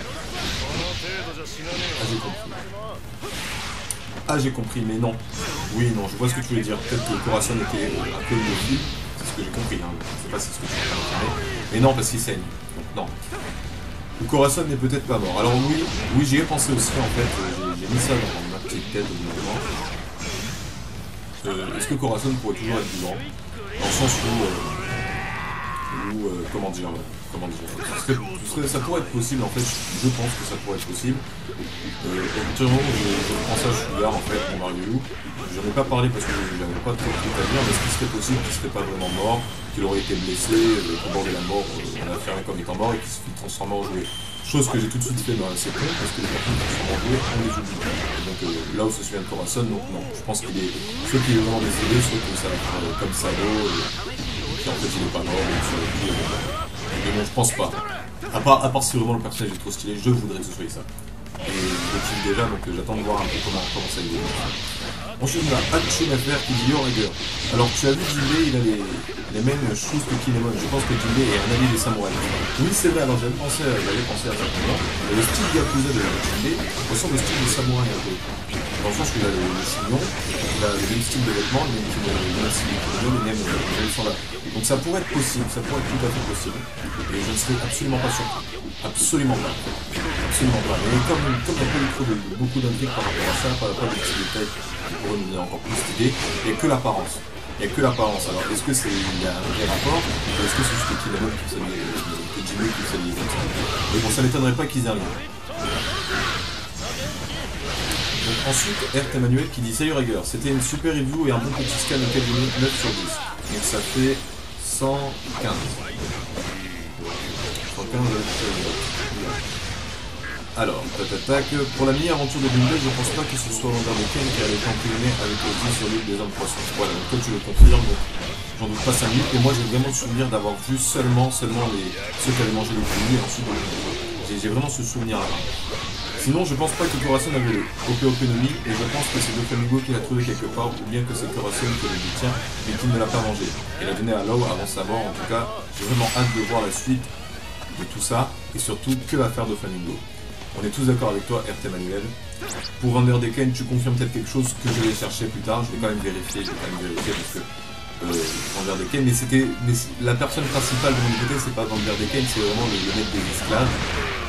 Ah j'ai compris, mais non. Oui, non, je vois ce que tu voulais dire. Peut-être que Corazon était un peu une c'est ce que j'ai compris, hein. Je sais pas si c'est ce que tu as compris. Mais non, parce qu'il saigne. Donc, non. Le Corazon n'est peut-être pas mort. Alors oui, j'y ai pensé aussi en fait, j'ai mis ça dans ma petite tête au bout d'un moment. Est-ce que Corazon pourrait toujours être vivant? Dans le sens où comment dire, comment dire, ça pourrait être possible, en fait, je pense que ça pourrait être possible. Au bout d'un moment, je prends ça à Sugar, en fait, mon Mario. J'en ai pas parlé parce que j'avais pas trop de trucs à dire, mais ce qui serait possible, qu'il serait pas vraiment mort, qu'il aurait été blessé, au bord de la mort, on a affirmé comme étant mort et qu'il se fait transformer en jouet. Chose que j'ai tout de suite fait dans la séquence, parce que les personnes qui sont en jouet, on les oublie. Et donc là où se souvient de Corazon, donc non, je pense qu'il est, soit qu'il est vraiment décédé, soit que ça va faire comme Sado, qui en fait il est pas mort, mais bon, je pense pas. À part si vraiment le personnage est trop stylé, je voudrais que ce soit ça. Et je le kiffe déjà, donc j'attends de voir un peu comment ça évolue. Ensuite, on a Hatsune qui dit Yo Rigger. Alors, tu as vu Jinbei, il a les mêmes choses que Kinemon. Je pense que Jinbei est un ami des samouraïs. Oui, c'est vrai, alors j'avais pensé à ça pendant. Le style Yakuza de Jinbei ressemble au style des samouraïs un peu. Dans le sens qu'il a le chignon, il a le même style de vêtements, les mêmes sandales. Donc ça pourrait être possible, ça pourrait être tout à fait possible. Et je ne serais absolument pas surpris. Absolument pas. Absolument pas. Mais comme il n'y a pas eu trop de beaucoup d'intrigues par rapport à ça, pas de petits détails qui pourraient nous donner encore plus d'idées, il n'y a que l'apparence. Il n'y a que l'apparence. Alors est-ce que il y a un vrai rapport, ou est-ce que c'est juste Kinemon qui s'habille, que Jinbei qui s'habille comme ça. Mais bon, ça m'étonnerait pas qu'ils aient un lien. Donc ensuite, Ert Emmanuel qui dit Salut Rigger, c'était une super review et un bon petit scan auquel j'ai mis 9 sur 10. Donc ça fait 115. Alors, pour la mini-aventure de Jinbei, je pense pas que ce soit Vanderdecken qui allait emprisonner avec Ozzy sur l'île des hommes poissons. Voilà, donc toi tu le confirmes, donc j'en doute pas 5 minutes. Et moi j'ai vraiment le souvenir d'avoir vu seulement ceux qui avaient mangé les fruits, et ensuite j'ai vraiment ce souvenir-là. Sinon, je pense pas que Corazon avait le Ope no Mi, et je pense que c'est Doflamingo qui l'a trouvé quelque part, ou bien que c'est Corazon qui le détient, mais qui ne l'a pas mangé. Et l'a donné à Law avant sa mort. En tout cas, j'ai vraiment hâte de voir la suite de tout ça, et surtout, que va faire Doflamingo. On est tous d'accord avec toi, RT Manuel. Pour Vanderdecken, tu confirmes peut-être quelque chose que je vais chercher plus tard. Je vais quand même vérifier, parce que Vanderdecken, mais la personne principale de mon côté, c'est pas Vanderdecken, c'est vraiment le maître des esclaves.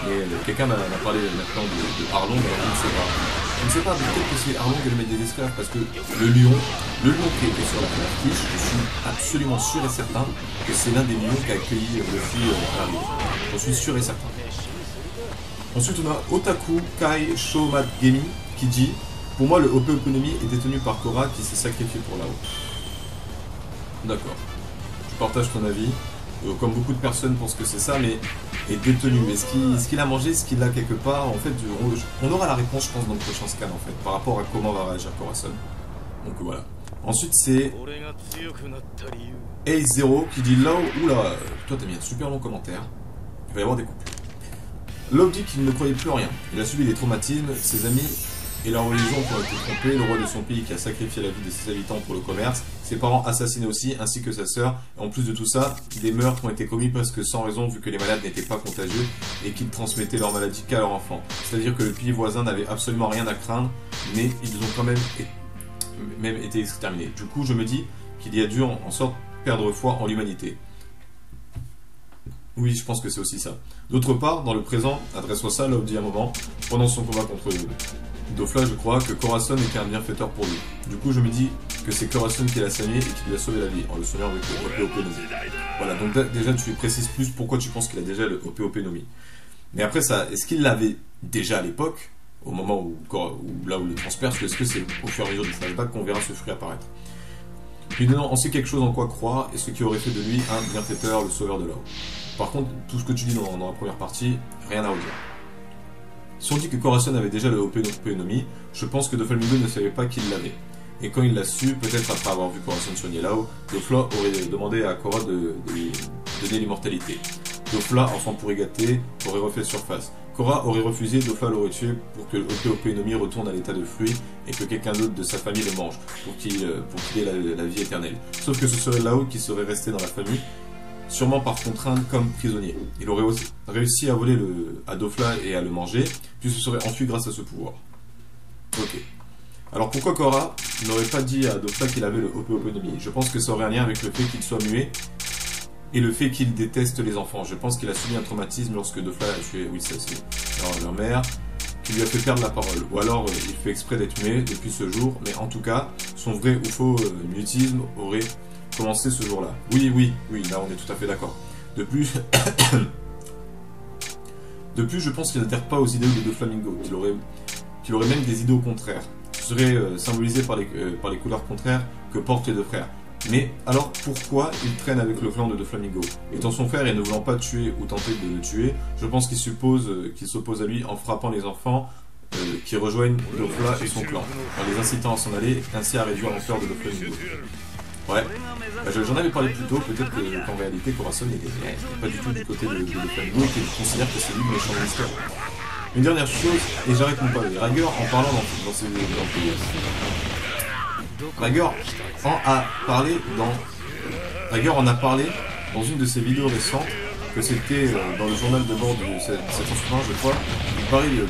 Et quelqu'un m'a parlé maintenant de Arlong, alors je ne sais pas. Je ne sais pas, peut-être que c'est Arlong le maître des esclaves, parce que le lion qui est sur la fiche, je suis absolument sûr et certain que c'est l'un des lions qui a accueilli Luffy à l'arrivée. Je suis sûr et certain. Ensuite, on a Otaku Kai Shomatgemi qui dit Pour moi, le Ope no Mi est détenu par Korra qui s'est sacrifié pour Lao. D'accord. Je partage ton avis. Comme beaucoup de personnes pensent que c'est ça, mais est détenu. Mais ce qu'il a mangé, ce qu'il a quelque part, en fait, on aura la réponse, je pense, dans le prochain scan, en fait, par rapport à comment va réagir Corazon. Donc voilà. Ensuite, c'est Ace0 qui dit Lao. Oula, toi, t'as mis un super long commentaire. Il va y avoir des coupures. Law dit qu'il ne croyait plus en rien. Il a subi des traumatismes, ses amis et leur religion qui ont été trompés, le roi de son pays qui a sacrifié la vie de ses habitants pour le commerce, ses parents assassinés aussi, ainsi que sa sœur. Et en plus de tout ça, des meurtres ont été commis presque sans raison vu que les malades n'étaient pas contagieux et qu'ils transmettaient leur maladie qu'à leurs enfants. C'est-à-dire que le pays voisin n'avait absolument rien à craindre, mais ils ont quand même été exterminés. Du coup, je me dis qu'il y a dû en sorte perdre foi en l'humanité. Oui, je pense que c'est aussi ça. D'autre part, dans le présent, adresse-toi ça, Law dit à un moment, pendant son combat contre Dofla, je crois que Corazon était un bienfaiteur pour lui. Du coup, je me dis que c'est Corazon qui l'a soigné et qui lui a sauvé la vie, en le soignant avec le Ope no Mi. Voilà, donc déjà tu précises plus pourquoi tu penses qu'il a déjà le Ope no Mi. Mais après ça, est-ce qu'il l'avait déjà à l'époque, au moment où là où le transperce, ou est-ce que c'est au fur et à mesure du flashback qu'on verra ce fruit apparaître? Puis non, on sait quelque chose en quoi croire, et ce qui aurait fait de lui un bienfaiteur, le sauveur de Lao. Par contre, tout ce que tu dis dans la première partie, rien à redire. Si on dit que Corazon avait déjà le Ope no Mi, je pense que Doflamingo ne savait pas qu'il l'avait. Et quand il l'a su, peut-être après avoir vu Corazon soigner Lao, Dofla aurait demandé à Korra de lui donner l'immortalité. Dofla, enfant pourri gâté, aurait refait surface. Korra aurait refusé, Dofla l'aurait tué pour que le Ope no Mi retourne à l'état de fruit et que quelqu'un d'autre de sa famille le mange, pour qu'il ait la vie éternelle. Sauf que ce serait Lao qui serait resté dans la famille, sûrement par contrainte comme prisonnier. Il aurait aussi réussi à voler à Dofla et à le manger, puis se serait enfui grâce à ce pouvoir. Ok. Alors pourquoi Korra n'aurait pas dit à Dofla qu'il avait le Ope no Mi? Je pense que ça aurait un lien avec le fait qu'il soit muet et le fait qu'il déteste les enfants. Je pense qu'il a subi un traumatisme lorsque Dofla a tué, oui ça c'est leur mère, qui lui a fait perdre la parole. Ou alors il fait exprès d'être muet depuis ce jour, mais en tout cas, son vrai ou faux mutisme aurait commencé ce jour-là. Oui, là on est tout à fait d'accord. De plus, je pense qu'il n'adhère pas aux idéaux de Doflamingo, qu'il aurait même des idéaux contraires. Ce serait symbolisé par les couleurs contraires que portent les deux frères. Mais alors pourquoi il traîne avec le clan de Doflamingo? Étant son frère et ne voulant pas tuer ou tenter de le tuer, je pense qu'il s'oppose à lui en frappant les enfants qui rejoignent Dofla et son clan, en les incitant à s'en aller, ainsi à réduire l'ampleur de Doflamingo. Ouais, j'en avais parlé plus tôt, peut-être qu'en réalité Corazon n'est pas du tout du côté de Doflamingo et qu'il considère que c'est lui le méchant de l'histoire. Une dernière chose, et j'arrête mon pavé. Rager, en parlant dans ses Rager en a parlé dans une de ses vidéos récentes, que c'était dans le journal de bord de 780, je crois. Il parlait du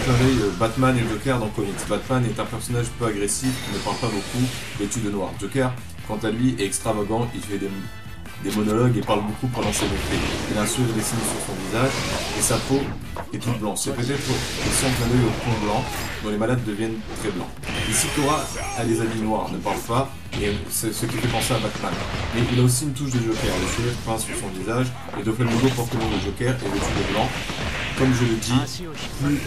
clin d'œil Batman et Joker dans comics. Batman est un personnage peu agressif, qui ne parle pas beaucoup, vêtu de noir. Joker, quant à lui, est extravagant, il fait des monologues et parle beaucoup pendant ses méfaits. Il a un sourire dessiné sur son visage et sa peau est toute blanche. C'est peut-être aussi un clin d'œil au plomb blanc dont les malades deviennent très blancs. Ici, Cora a des habits noirs, ne parle pas, et c'est ce qui fait penser à Batman. Mais il a aussi une touche de Joker, le sourire peint sur son visage, et Doflamingo porte le nom de Joker et vêtu de blanc. Comme je le dis, plus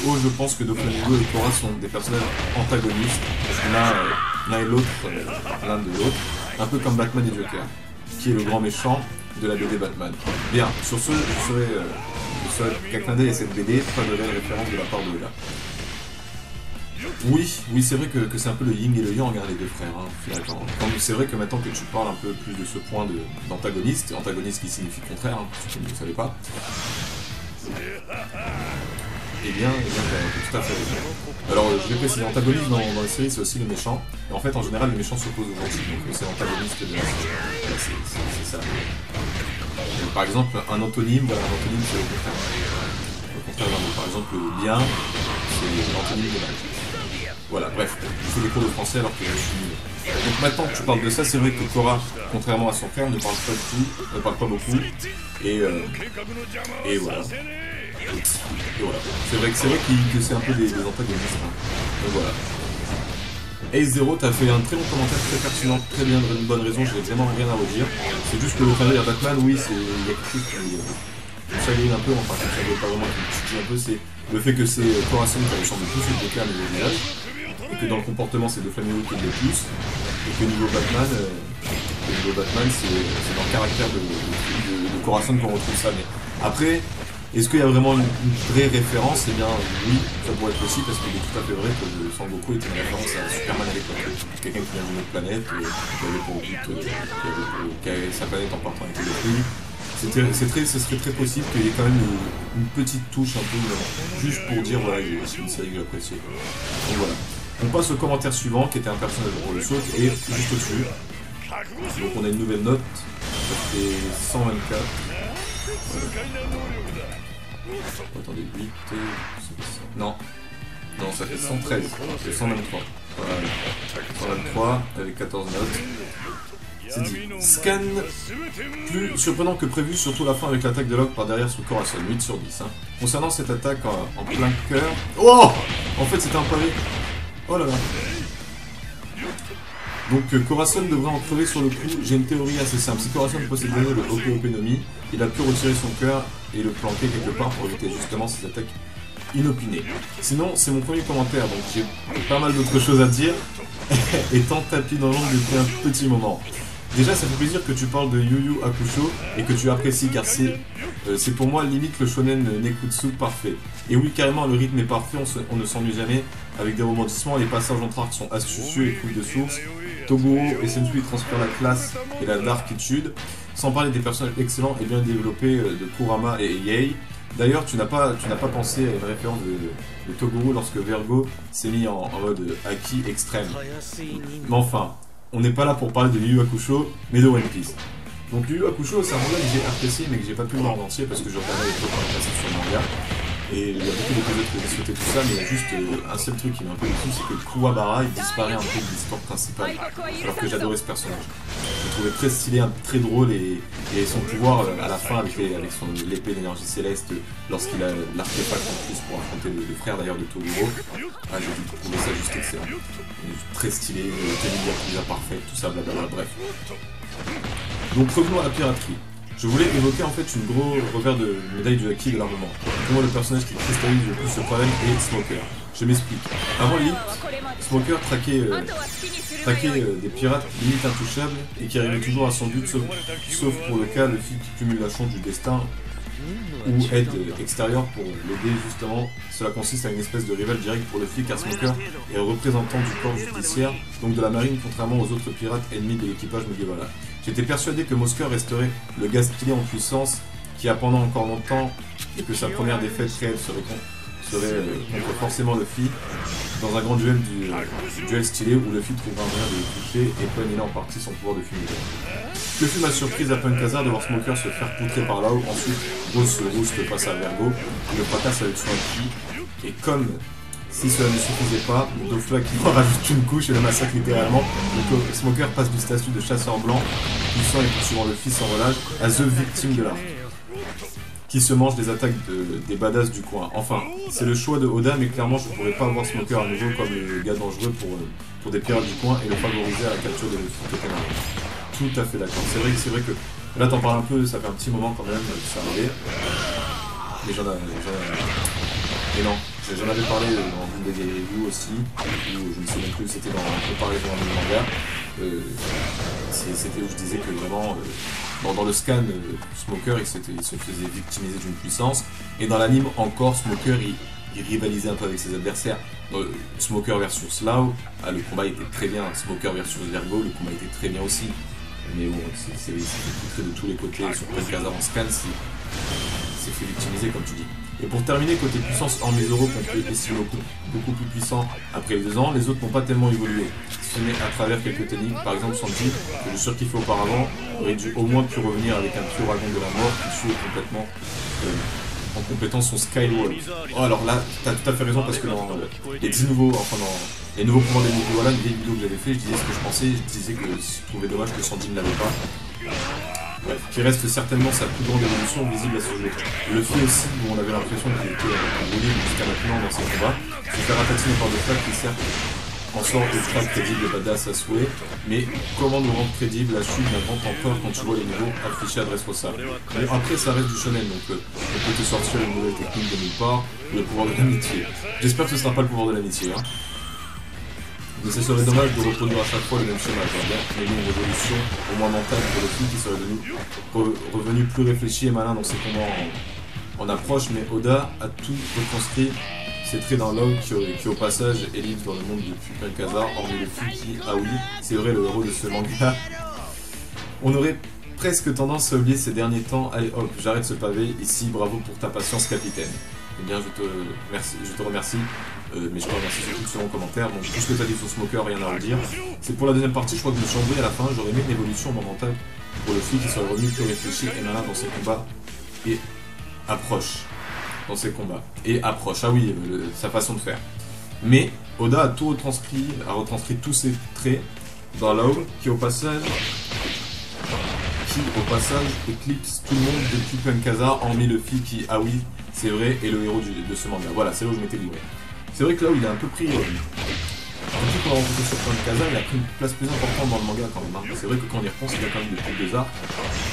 haut je pense que Doflamingo et Cora sont des personnages antagonistes, l'un et l'autre, l'un de l'autre, un peu comme Batman et Joker, qui est le grand méchant de la BD Batman. Bien, sur ce, je serais qu'un clin d'œil à cette BD, pas de réelle référence de la part de là. Oui, c'est vrai que c'est un peu le yin et le yang, les deux frères, hein, finalement. C'est vrai que maintenant que tu parles un peu plus de ce point d'antagoniste, antagoniste qui signifie contraire, hein, si vous ne le savez pas, eh bien, tout à fait. Alors, je vais préciser, antagoniste dans les séries, c'est aussi le méchant. Et en fait, en général, le méchant s'oppose aux gentils, donc c'est l'antagoniste de la série. C'est ça. Donc, par exemple, un antonyme, c'est le contraire. Le contraire d'un mot. Par exemple, le bien, c'est l'antonyme de mal. Voilà, bref, je fais des cours de français alors que je suis nul. Donc maintenant que tu parles de ça, c'est vrai que Cora, contrairement à son frère, ne parle pas du tout, ne parle pas beaucoup. Et voilà. Et voilà. C'est vrai que c'est un peu des antagonistes. Hein. Donc voilà. Ace0, t'as fait un très bon commentaire, très pertinent, très bien, une bonne raison, j'ai vraiment rien à redire. C'est juste que le clin d'œil à Batman, oui, il y a quelque chose qui me chagrine un peu, enfin, ça ne veut pas vraiment qu'il me titille un peu, c'est le fait que c'est Corazon qui ressemble plus au Joker mais au visage, et que dans le comportement c'est Doflamingo qui le plus, et que niveau Batman, c'est dans le caractère de Corazon qu'on retrouve ça. Mais après, est-ce qu'il y a vraiment une vraie référence? Eh bien oui, ça pourrait être possible parce qu'il est tout à fait vrai que Sangoku était une référence à Superman à l'époque. Quelqu'un qui vient d'une autre planète, qui avait sa planète en partant avec les ce serait très possible qu'il y ait quand même une petite touche un peu, juste pour dire voilà, c'est une série que j'apprécie. Donc voilà. On passe au commentaire suivant qui était un personnage de saute et juste au-dessus. Donc on a une nouvelle note, ça fait 124. Attendez, 8, non, ça fait 113, c'est 123. Voilà. 123 avec 14 notes. C'est dit. Scan plus surprenant que prévu, surtout la fin avec l'attaque de Locke par derrière sur Corazon, 8 sur 10. Hein. Concernant cette attaque en plein cœur. Oh! En fait, c'était un pavé. Oh là là. Donc Corazon devrait en crever sur le coup. J'ai une théorie assez simple. Si Corazon possédait le Ope-Ope-Nomi, il a pu retirer son cœur et le planter quelque part pour éviter justement ces attaques inopinées. Sinon, c'est mon premier commentaire, donc j'ai pas mal d'autres choses à dire. Étant tapis dans l'ombre depuis un petit moment. Déjà, ça fait plaisir que tu parles de Yu Yu Hakusho et que tu apprécies car c'est pour moi limite le shonen Nekutsu parfait. Et oui, carrément, le rythme est parfait, on ne s'ennuie jamais avec des rebondissements, les passages entre arcs sont astucieux et coups de source. Toguro et Sensui transpirent la classe et la darkitude, sans parler des personnages excellents et bien développés de Kurama et Yei. D'ailleurs, tu n'as pas pensé à une référence de Toguro lorsque Vergo s'est mis en mode Haki extrême. Mais enfin, on n'est pas là pour parler de Yu Yu Hakusho, mais de One Piece. Donc Yu Yu Hakusho, c'est un manga que j'ai apprécié, mais que j'ai pas pu le voir en entier parce que je regardais les trucs en passé sur le manga. Et il y a beaucoup d'épisodes que j'ai sauté tout ça, mais il y a juste un seul truc qui m'a un peu déçu, c'est que Kuwabara il disparaît un peu de l'histoire principale, alors que j'adorais ce personnage. Je le trouvais très stylé, très drôle, et son pouvoir à la fin avec l'épée d'énergie céleste, lorsqu'il a l'artefact en plus pour affronter le frère d'ailleurs de Toguro, j'ai trouvé ça juste excellent. Très stylé, tenue bien parfaite, tout ça, blablabla, bref. Donc revenons à la piraterie. Je voulais évoquer en fait une gros revers de médaille du acquis de l'armement. Pour moi, le personnage qui cristallise le plus ce problème est Smoker. Je m'explique. Avant l'élite, Smoker traquait des pirates limite intouchables et qui arrivaient toujours à son but, sauf pour le cas Luffy qui cumule la chance du destin ou aide extérieure pour l'aider justement. Cela consiste à une espèce de rival direct pour Luffy car Smoker est représentant du corps judiciaire, donc de la marine, contrairement aux autres pirates ennemis de l'équipage Mugiwara. J'étais persuadé que Moscow resterait le gars stylé en puissance qui a pendant encore longtemps et que sa première défaite réelle serait contre forcément Luffy dans un grand duel stylé où Luffy trouvera un moyen de le toucher et poigner en partie son pouvoir de fumée. Que fut ma surprise à Punk Hazard de voir Smoker se faire poutrer par là-haut, ensuite Rose se rouste face à Vergo, qui le fracasse avec son ki, et comme si cela ne suffisait pas, Dofla qui rajoute une couche et le massacre littéralement, donc Smoker passe du statut de chasseur blanc, puissant et poursuivant Luffy sans relâche, à The Victime de l'arc, qui se mange des attaques des badass du coin. Enfin, c'est le choix de Oda, mais clairement je ne pourrais pas voir Smoker à nouveau comme le gars dangereux pour des pirates du coin et le favoriser à la capture de Luffy. Tout à fait d'accord. C'est vrai que là t'en parles un peu, ça fait un petit moment quand même que ça arrivait. Mais j'en avais parlé dans une des reviews aussi, où je ne sais même plus, c'était dans la comparaison du manga. C'était où je disais que vraiment, dans le scan, Smoker il se faisait victimiser d'une puissance, et dans l'anime encore, Smoker il rivalisait un peu avec ses adversaires. Smoker versus Lao, le combat était très bien. Smoker versus Vergo, le combat était très bien aussi. Mais bon, c'est poutré de tous les côtés. Sur Punk Hazard en scan, c'est fait victimiser comme tu dis. Et pour terminer, côté puissance, hormis Zoro qu'on peut estimer beaucoup plus puissant après les 2 ans, les autres n'ont pas tellement évolué. Ce n'est à travers quelques techniques, par exemple Sanji, que je surkiffais auparavant, aurait dû au moins pu revenir avec un pur dragon de la mort qui tue complètement en complétant son Skywall. Oh alors là, t'as tout à fait raison parce que dans les 10 nouveaux, enfin dans les nouveaux pouvoirs des nouveaux, voilà, une vieille vidéo que j'avais fait, je disais ce que je pensais, je disais que je trouvais dommage que Sanji ne l'avait pas. Bref, qui reste certainement sa plus grande évolution visible à ce jeu. Le fait aussi, où on avait l'impression qu'il était roulé jusqu'à maintenant dans ses combats, se faire attaquer par des flags qui certes en sorte ultra crédible et badass à souhait, mais comment nous rendre crédible la chute d'un grand empereur quand tu vois les niveaux affichés à Dressrosa. Mais après ça reste du shonen, donc on peut te sortir une nouvelle technique de nulle part, le pouvoir de l'amitié. J'espère que ce sera pas le pouvoir de l'amitié, hein. Mais ce serait dommage de reproduire à chaque fois le même schéma, mais une révolution au moins mentale pour le film qui serait revenu plus réfléchi et malin dans ses combats en approche, mais Oda a tout reconstruit. C'est très dans l'homme qui au passage élite dans le monde depuis Punk Hazard, hormis le film qui, ah oui, c'est vrai, le héros de ce manga. On aurait presque tendance à oublier ces derniers temps. Allez hop, j'arrête ce pavé, ici, bravo pour ta patience capitaine. Eh bien, je te remercie, mais je te remercie surtout sur mon commentaire. Donc tout ce que tu as dit sur Smoker, rien à redire. C'est pour la deuxième partie, je crois que je me suis embrouillé à la fin, j'aurais aimé une évolution mentale pour le film qui soit revenu plus réfléchi et malin dans ses combats et approche. Dans ses combats. Et approche, ah oui, sa façon de faire. Mais Oda a tout retranscrit tous ses traits dans l'œuvre qui au passage éclipse tout le monde depuis Punk Hazard, hormis le fil qui, ah oui, c'est vrai, est le héros de ce manga. Voilà, c'est là où je m'étais livré. C'est vrai que là où il a un peu pris... Depuis qu'on l'a rencontré sur Punk Hazard, il a pris une place plus importante dans le manga quand même. Hein. C'est vrai que quand on y repense, il a quand même depuis 2 arcs.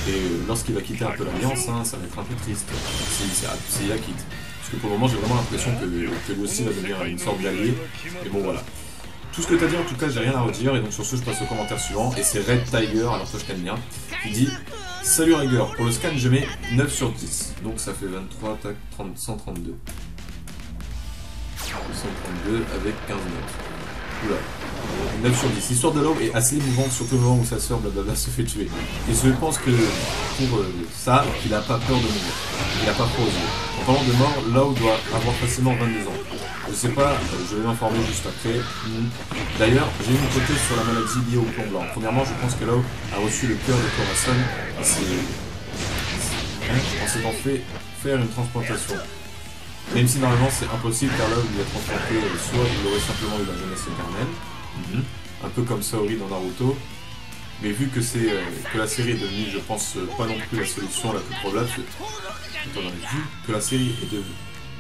Et lorsqu'il va quitter un peu l'alliance, hein, ça va être un peu triste. S'il la quitte. Parce que pour le moment, j'ai vraiment l'impression que lui aussi va devenir une sorte d'allié. Et bon, voilà. Tout ce que tu as dit, en tout cas, j'ai rien à redire. Et donc sur ce, je passe au commentaire suivant. Et c'est Red Tiger, alors toi je t'aime bien, qui dit: salut Riger, pour le scan, je mets 9 sur 10. Donc ça fait 23, tac, 132. 132 avec 15 notes. Oula. 9 sur 10. L'histoire de Law est assez émouvante, surtout le moment où sa sœur blablabla se fait tuer. Et je pense que pour ça, il n'a pas peur de mourir. Il n'a pas peur aux yeux. En parlant de mort, Law doit avoir facilement 22 ans. Je sais pas, je vais m'informer juste après. D'ailleurs, j'ai une hypothèse sur la maladie liée au plomb blanc. Premièrement, je pense que Law a reçu le cœur de Corazon et on s'est en fait faire une transplantation. Même si normalement c'est impossible car là où il a transplanté, soit il aurait simplement eu la jeunesse éternelle, un peu comme Saori dans Naruto, mais vu que la série est devenue, je pense, pas non plus la solution la plus probable,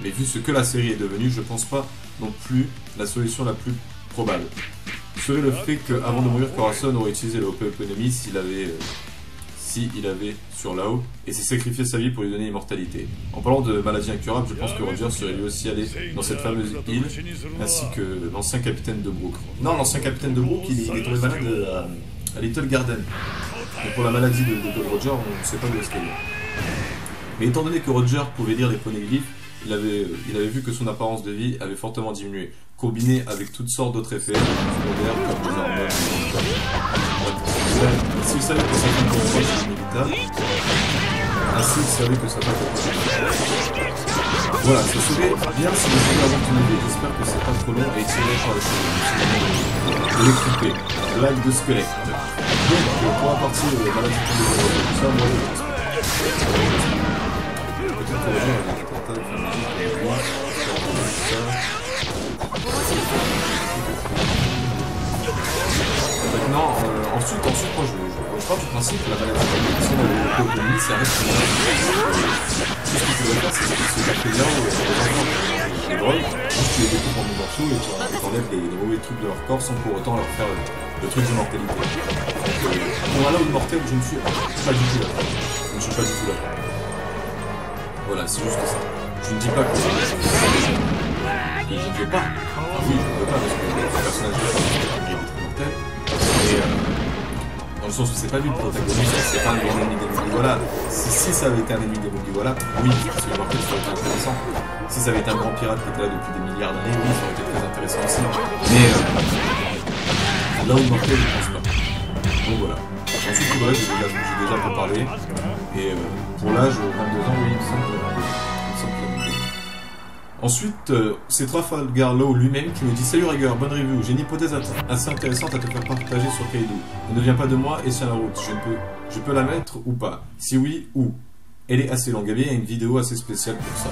vu ce que la série est devenue, je pense pas non plus la solution la plus probable. Ce serait le fait qu'avant de mourir, Corazon aurait utilisé le Ope Eponemy s'il s'il avait sur Lao et s'est sacrifié sa vie pour lui donner l'immortalité. En parlant de maladies incurables, je pense que Roger serait lui aussi allé dans cette fameuse île, ainsi que l'ancien capitaine de Brook. Non, l'ancien capitaine de Brook, il est tombé malade à Little Garden. Donc pour la maladie de Roger, on ne sait pas où est-ce qu'elle est. Mais étant donné que Roger pouvait lire les poneglyphes, il avait vu que son apparence de vie avait fortement diminué, combiné avec toutes sortes d'autres effets secondaires comme les hormones. S'il savait que sa fin de proche est inévitable, ainsi il savait que sa fin de proche. Voilà, ce serait bien si vous pouvez avoir une idée, j'espère que c'est pas trop long et tiré par les cheveux. Électricité, blague de squelette. Donc, pour la partie maladie de tout ça, moi je pense. Peut-être que les gens avec un portable, maintenant, ensuite, moi je pars du principe que la maladie de l'autonomie, ça reste une maladie. Tout ce que tu dois faire, c'est que ce bactérien ou les enfants de drogue, tu les découpes en morceaux et tu enlèves les mauvais trucs de leur corps sans pour autant leur faire le truc d'immortalité. Pour un homme mortel, je ne suis pas du tout là. Je ne suis pas du tout là. Voilà, c'est juste ça. Je ne dis pas que je ne veux pas. Ah oui, je ne veux pas parce que le personnage de est mortel. Mais dans le sens où c'est pas lui le protagoniste, c'est pas un grand ennemi des Mugiwara. Si ça avait été un ennemi des Mugiwara, oui, parce que mortel ça aurait été intéressant. Si ça avait été un grand pirate qui était là depuis des milliards d'années, oui, ça aurait été très intéressant aussi. Mais là où mortel, je pense pas. Donc voilà. Ensuite, tout le reste, j'ai déjà un peu parlé. Et pour l'âge, 22 ans, oui, il me semble que ensuite, c'est Trafalgar Law lui-même qui me dit « Salut Rager, bonne review, j'ai une hypothèse assez intéressante à te faire partager sur Kaido. Elle ne vient pas de moi et c'est la route. Je peux la mettre ou pas? Si oui, où? Elle est assez longue. Il y a une vidéo assez spéciale pour ça.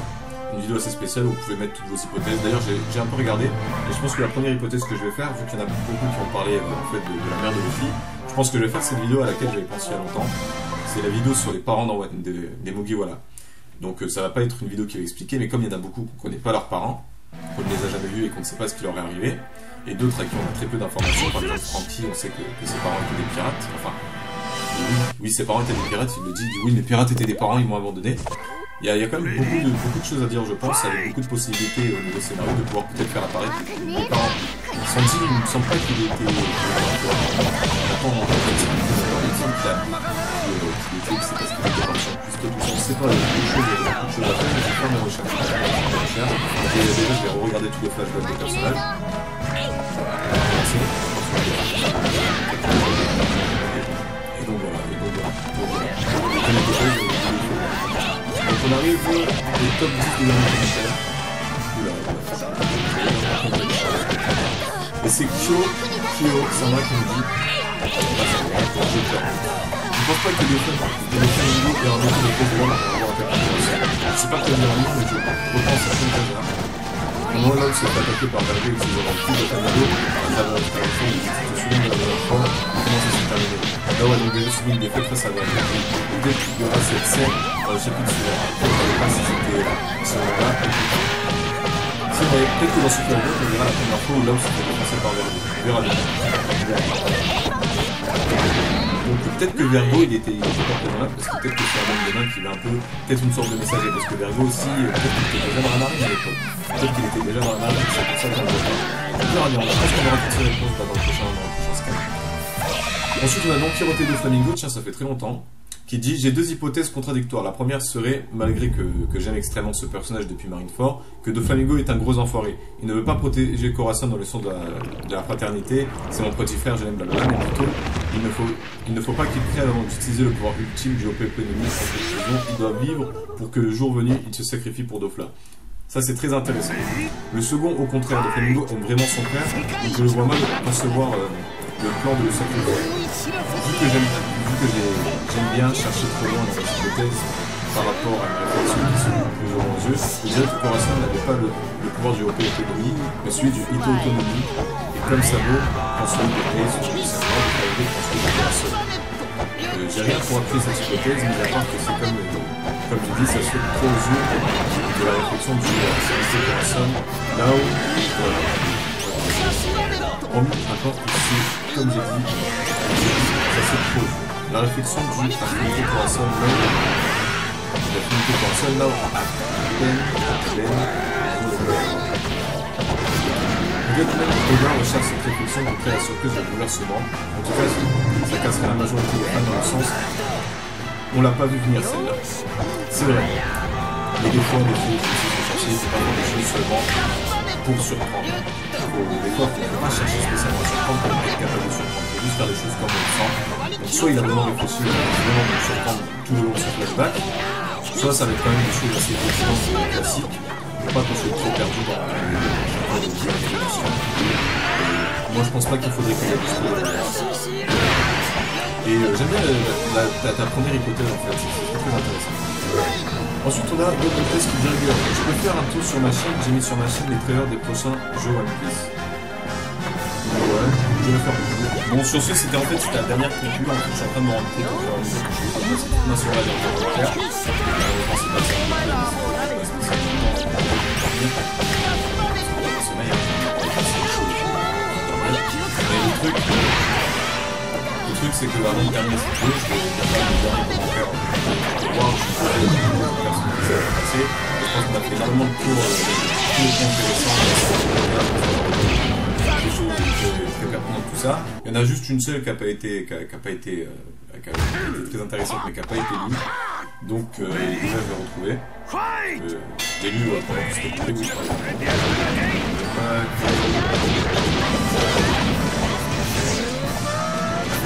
Une vidéo assez spéciale où vous pouvez mettre toutes vos hypothèses. D'ailleurs, j'ai un peu regardé et je pense que la première hypothèse que je vais faire, vu qu'il y en a beaucoup qui ont parlé en fait, de la mère de Luffy, je pense que je vais faire cette vidéo à laquelle j'avais pensé il y a longtemps. C'est la vidéo sur les parents des Mugiwara. Donc ça va pas être une vidéo qui va expliquer, mais comme il y en a beaucoup qu'on ne connaît pas leurs parents, qu'on ne les a jamais vus et qu'on ne sait pas ce qui leur est arrivé, et d'autres à qui on a très peu d'informations, par exemple Franky, on sait que ses parents étaient des pirates, enfin, oui ses parents étaient des pirates, il le dit, oui mes pirates étaient des parents, ils m'ont abandonné. Il y a quand même beaucoup de choses à dire je pense, avec beaucoup de possibilités au niveau scénario de pouvoir peut-être faire apparaître les parents. Sanji, il ne me semble pas qu'il était... Je sais pas, il y a beaucoup de choses à faire, mais j'ai pas mes recherches. Et déjà, je vais re-regarder tous les flashbacks des personnages. Et donc voilà. Donc on arrive au top 10 de l'année. Et c'est Kyo Sama qui me dit je pense pas que les fans et un métier de football pour avoir attaqué le Je sais pas quel est le nom, mais je repense à cette chose-là. Au moment là où c'est attaqué par Vergo et que c'est genre tout de Canado, à travers la préparation, je te souviens de la dernière fois, comment ça s'est terminé. Là où elle a déjà subi une défaite face à Vergo. Peut-être qu'il y aura cette scène dans le chapitre suivant. Je ne savais pas si c'était ce moment-là. C'est vrai, peut-être que dans ce chapitre, on verra la première fois où là où c'était défoncé par Vergo. On verra bien. Donc peut-être que Vergo il était pas présent là, parce que peut-être que c'est un homme de main qui va un peu, peut-être une sorte de messager, parce que Vergo aussi, peut-être qu'il était déjà dans la marine à l'époque. Peut-être qu'il était déjà dans la marine, c'est pour ça qu'on le voit pas. On verra bien, je pense qu'on aura toutes ces réponses dans le prochain scan. Ensuite on a donc Pierrot de Flamingo, tiens ça fait très longtemps, qui dit « J'ai deux hypothèses contradictoires. La première serait, malgré que j'aime extrêmement ce personnage depuis Marineford, que Doflamingo est un gros enfoiré. Il ne veut pas protéger Corazon dans le sens de la fraternité, c'est mon petit frère, je l'aime, blablabla, mais plutôt, il ne faut pas qu'il crée avant d'utiliser le pouvoir ultime du OP économique, il doit vivre pour que le jour venu, il se sacrifie pour Dofla. » Ça c'est très intéressant. Le second, au contraire, Doflamingo aime vraiment son frère, donc je le vois mal concevoir le plan de le sacrifier. Vu que j'aime bien chercher trop loin dans cette hypothèse par rapport à une réflexion qui se lit plus aux yeux, je dirais que Corazon n'avait pas le pouvoir du OP autonomie, mais celui du Ito autonomie, et comme Sabo, construit des clés sur le serveur de travailler construire des Corazon. J'ai rien pour appuyer cette hypothèse, mais à part que c'est comme je dis, ça se fait trop aux yeux de la réflexion du service de Corazon, là où, hormis, importe que c'est, comme j'ai dit, ça se trouve. La réflexion du affinité pour un seul mot. L'affinité pour un seul mot à peine. Peut-être même Odin recherche cette réflexion pour créer la surprise de bouleversement. En tout cas, ça casserait la majorité des fans dans le sens. On l'a pas vu venir celle-là. C'est vrai. Mais des fois, des choses chercher, c'est pas des choses seulement pour surprendre. Des fois, il ne faut pas chercher spécialement à surprendre pour être capable de surprendre. Il faut juste faire des choses comme on le sent. Donc, soit il a vraiment réfléchi, il a vraiment de surprendre tout le long de ce flashback, soit ça va être quand même des choses assez évidentes et classiques. Pas qu'on soit trop perdu dans l'animation. Moi, je pense pas qu'il faudrait qu'il y ait plus de... Et j'aime bien ta première hypothèse en fait, c'est très intéressant. Ensuite on a d'autres tests qui virgule. Je peux faire un tour sur ma chaîne, j'ai mis sur ma chaîne les trailers des prochains jeux One Piece. Ouais, je vais faire beaucoup. Bon sur ce c'était en fait la dernière conclue, en fait je suis en train de me rendre compte que je suis sur la dernière commentaire. Le truc c'est que avant de terminer cette vidéo, je vais faire le dernier commentaire pour voir ce qui s'est passé. Je pense qu'on a fait énormément de tours très intéressants, des choses très pertinentes, tout ça. Il y en a juste une seule qui n'a pas été très intéressante mais qui n'a pas été lue. Donc déjà je vais retrouver. J'ai lu pendant tout ce que je parlais.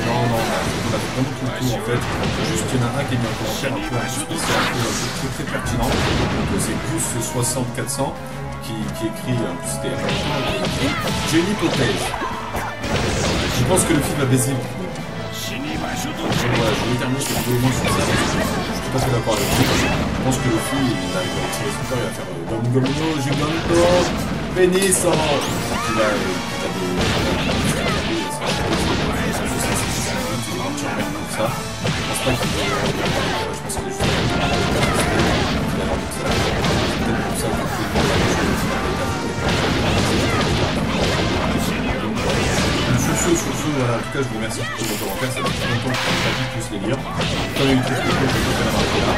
Non, on a vraiment tout le tour en fait. Juste il y en a un qui est mis en commentaire un peu spécial, très pertinent. Donc c'est plus 60-400 qui écrit, en plus c'était j'ai une hypothèse. Je pense que le film va baiser. Voilà, je vais terminer cette vidéo au moins sur ça. Je suis pas très d'accord avec lui. Je pense que le film il va tirer son corps, il va faire Gomino, Gigante, Pénis, il va ça. Je pense pas qu'il y ait je pense qu'il est juste sur ce, voilà, en tout cas je vous remercie pour vos commentaires, ça fait très longtemps que je n'ai pas pu les lire. Comme il y a eu très longtemps, je vais faire la marque là.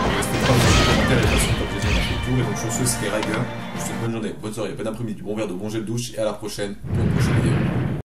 N'hésitez pas à vous commentaires et de toute façon, pas plaisir de faire le tour. Et donc sur ce, c'était Rager. Je vous souhaite une bonne journée, bonne soirée, bon après-midi, bon verre de bon gel de douche et à la prochaine.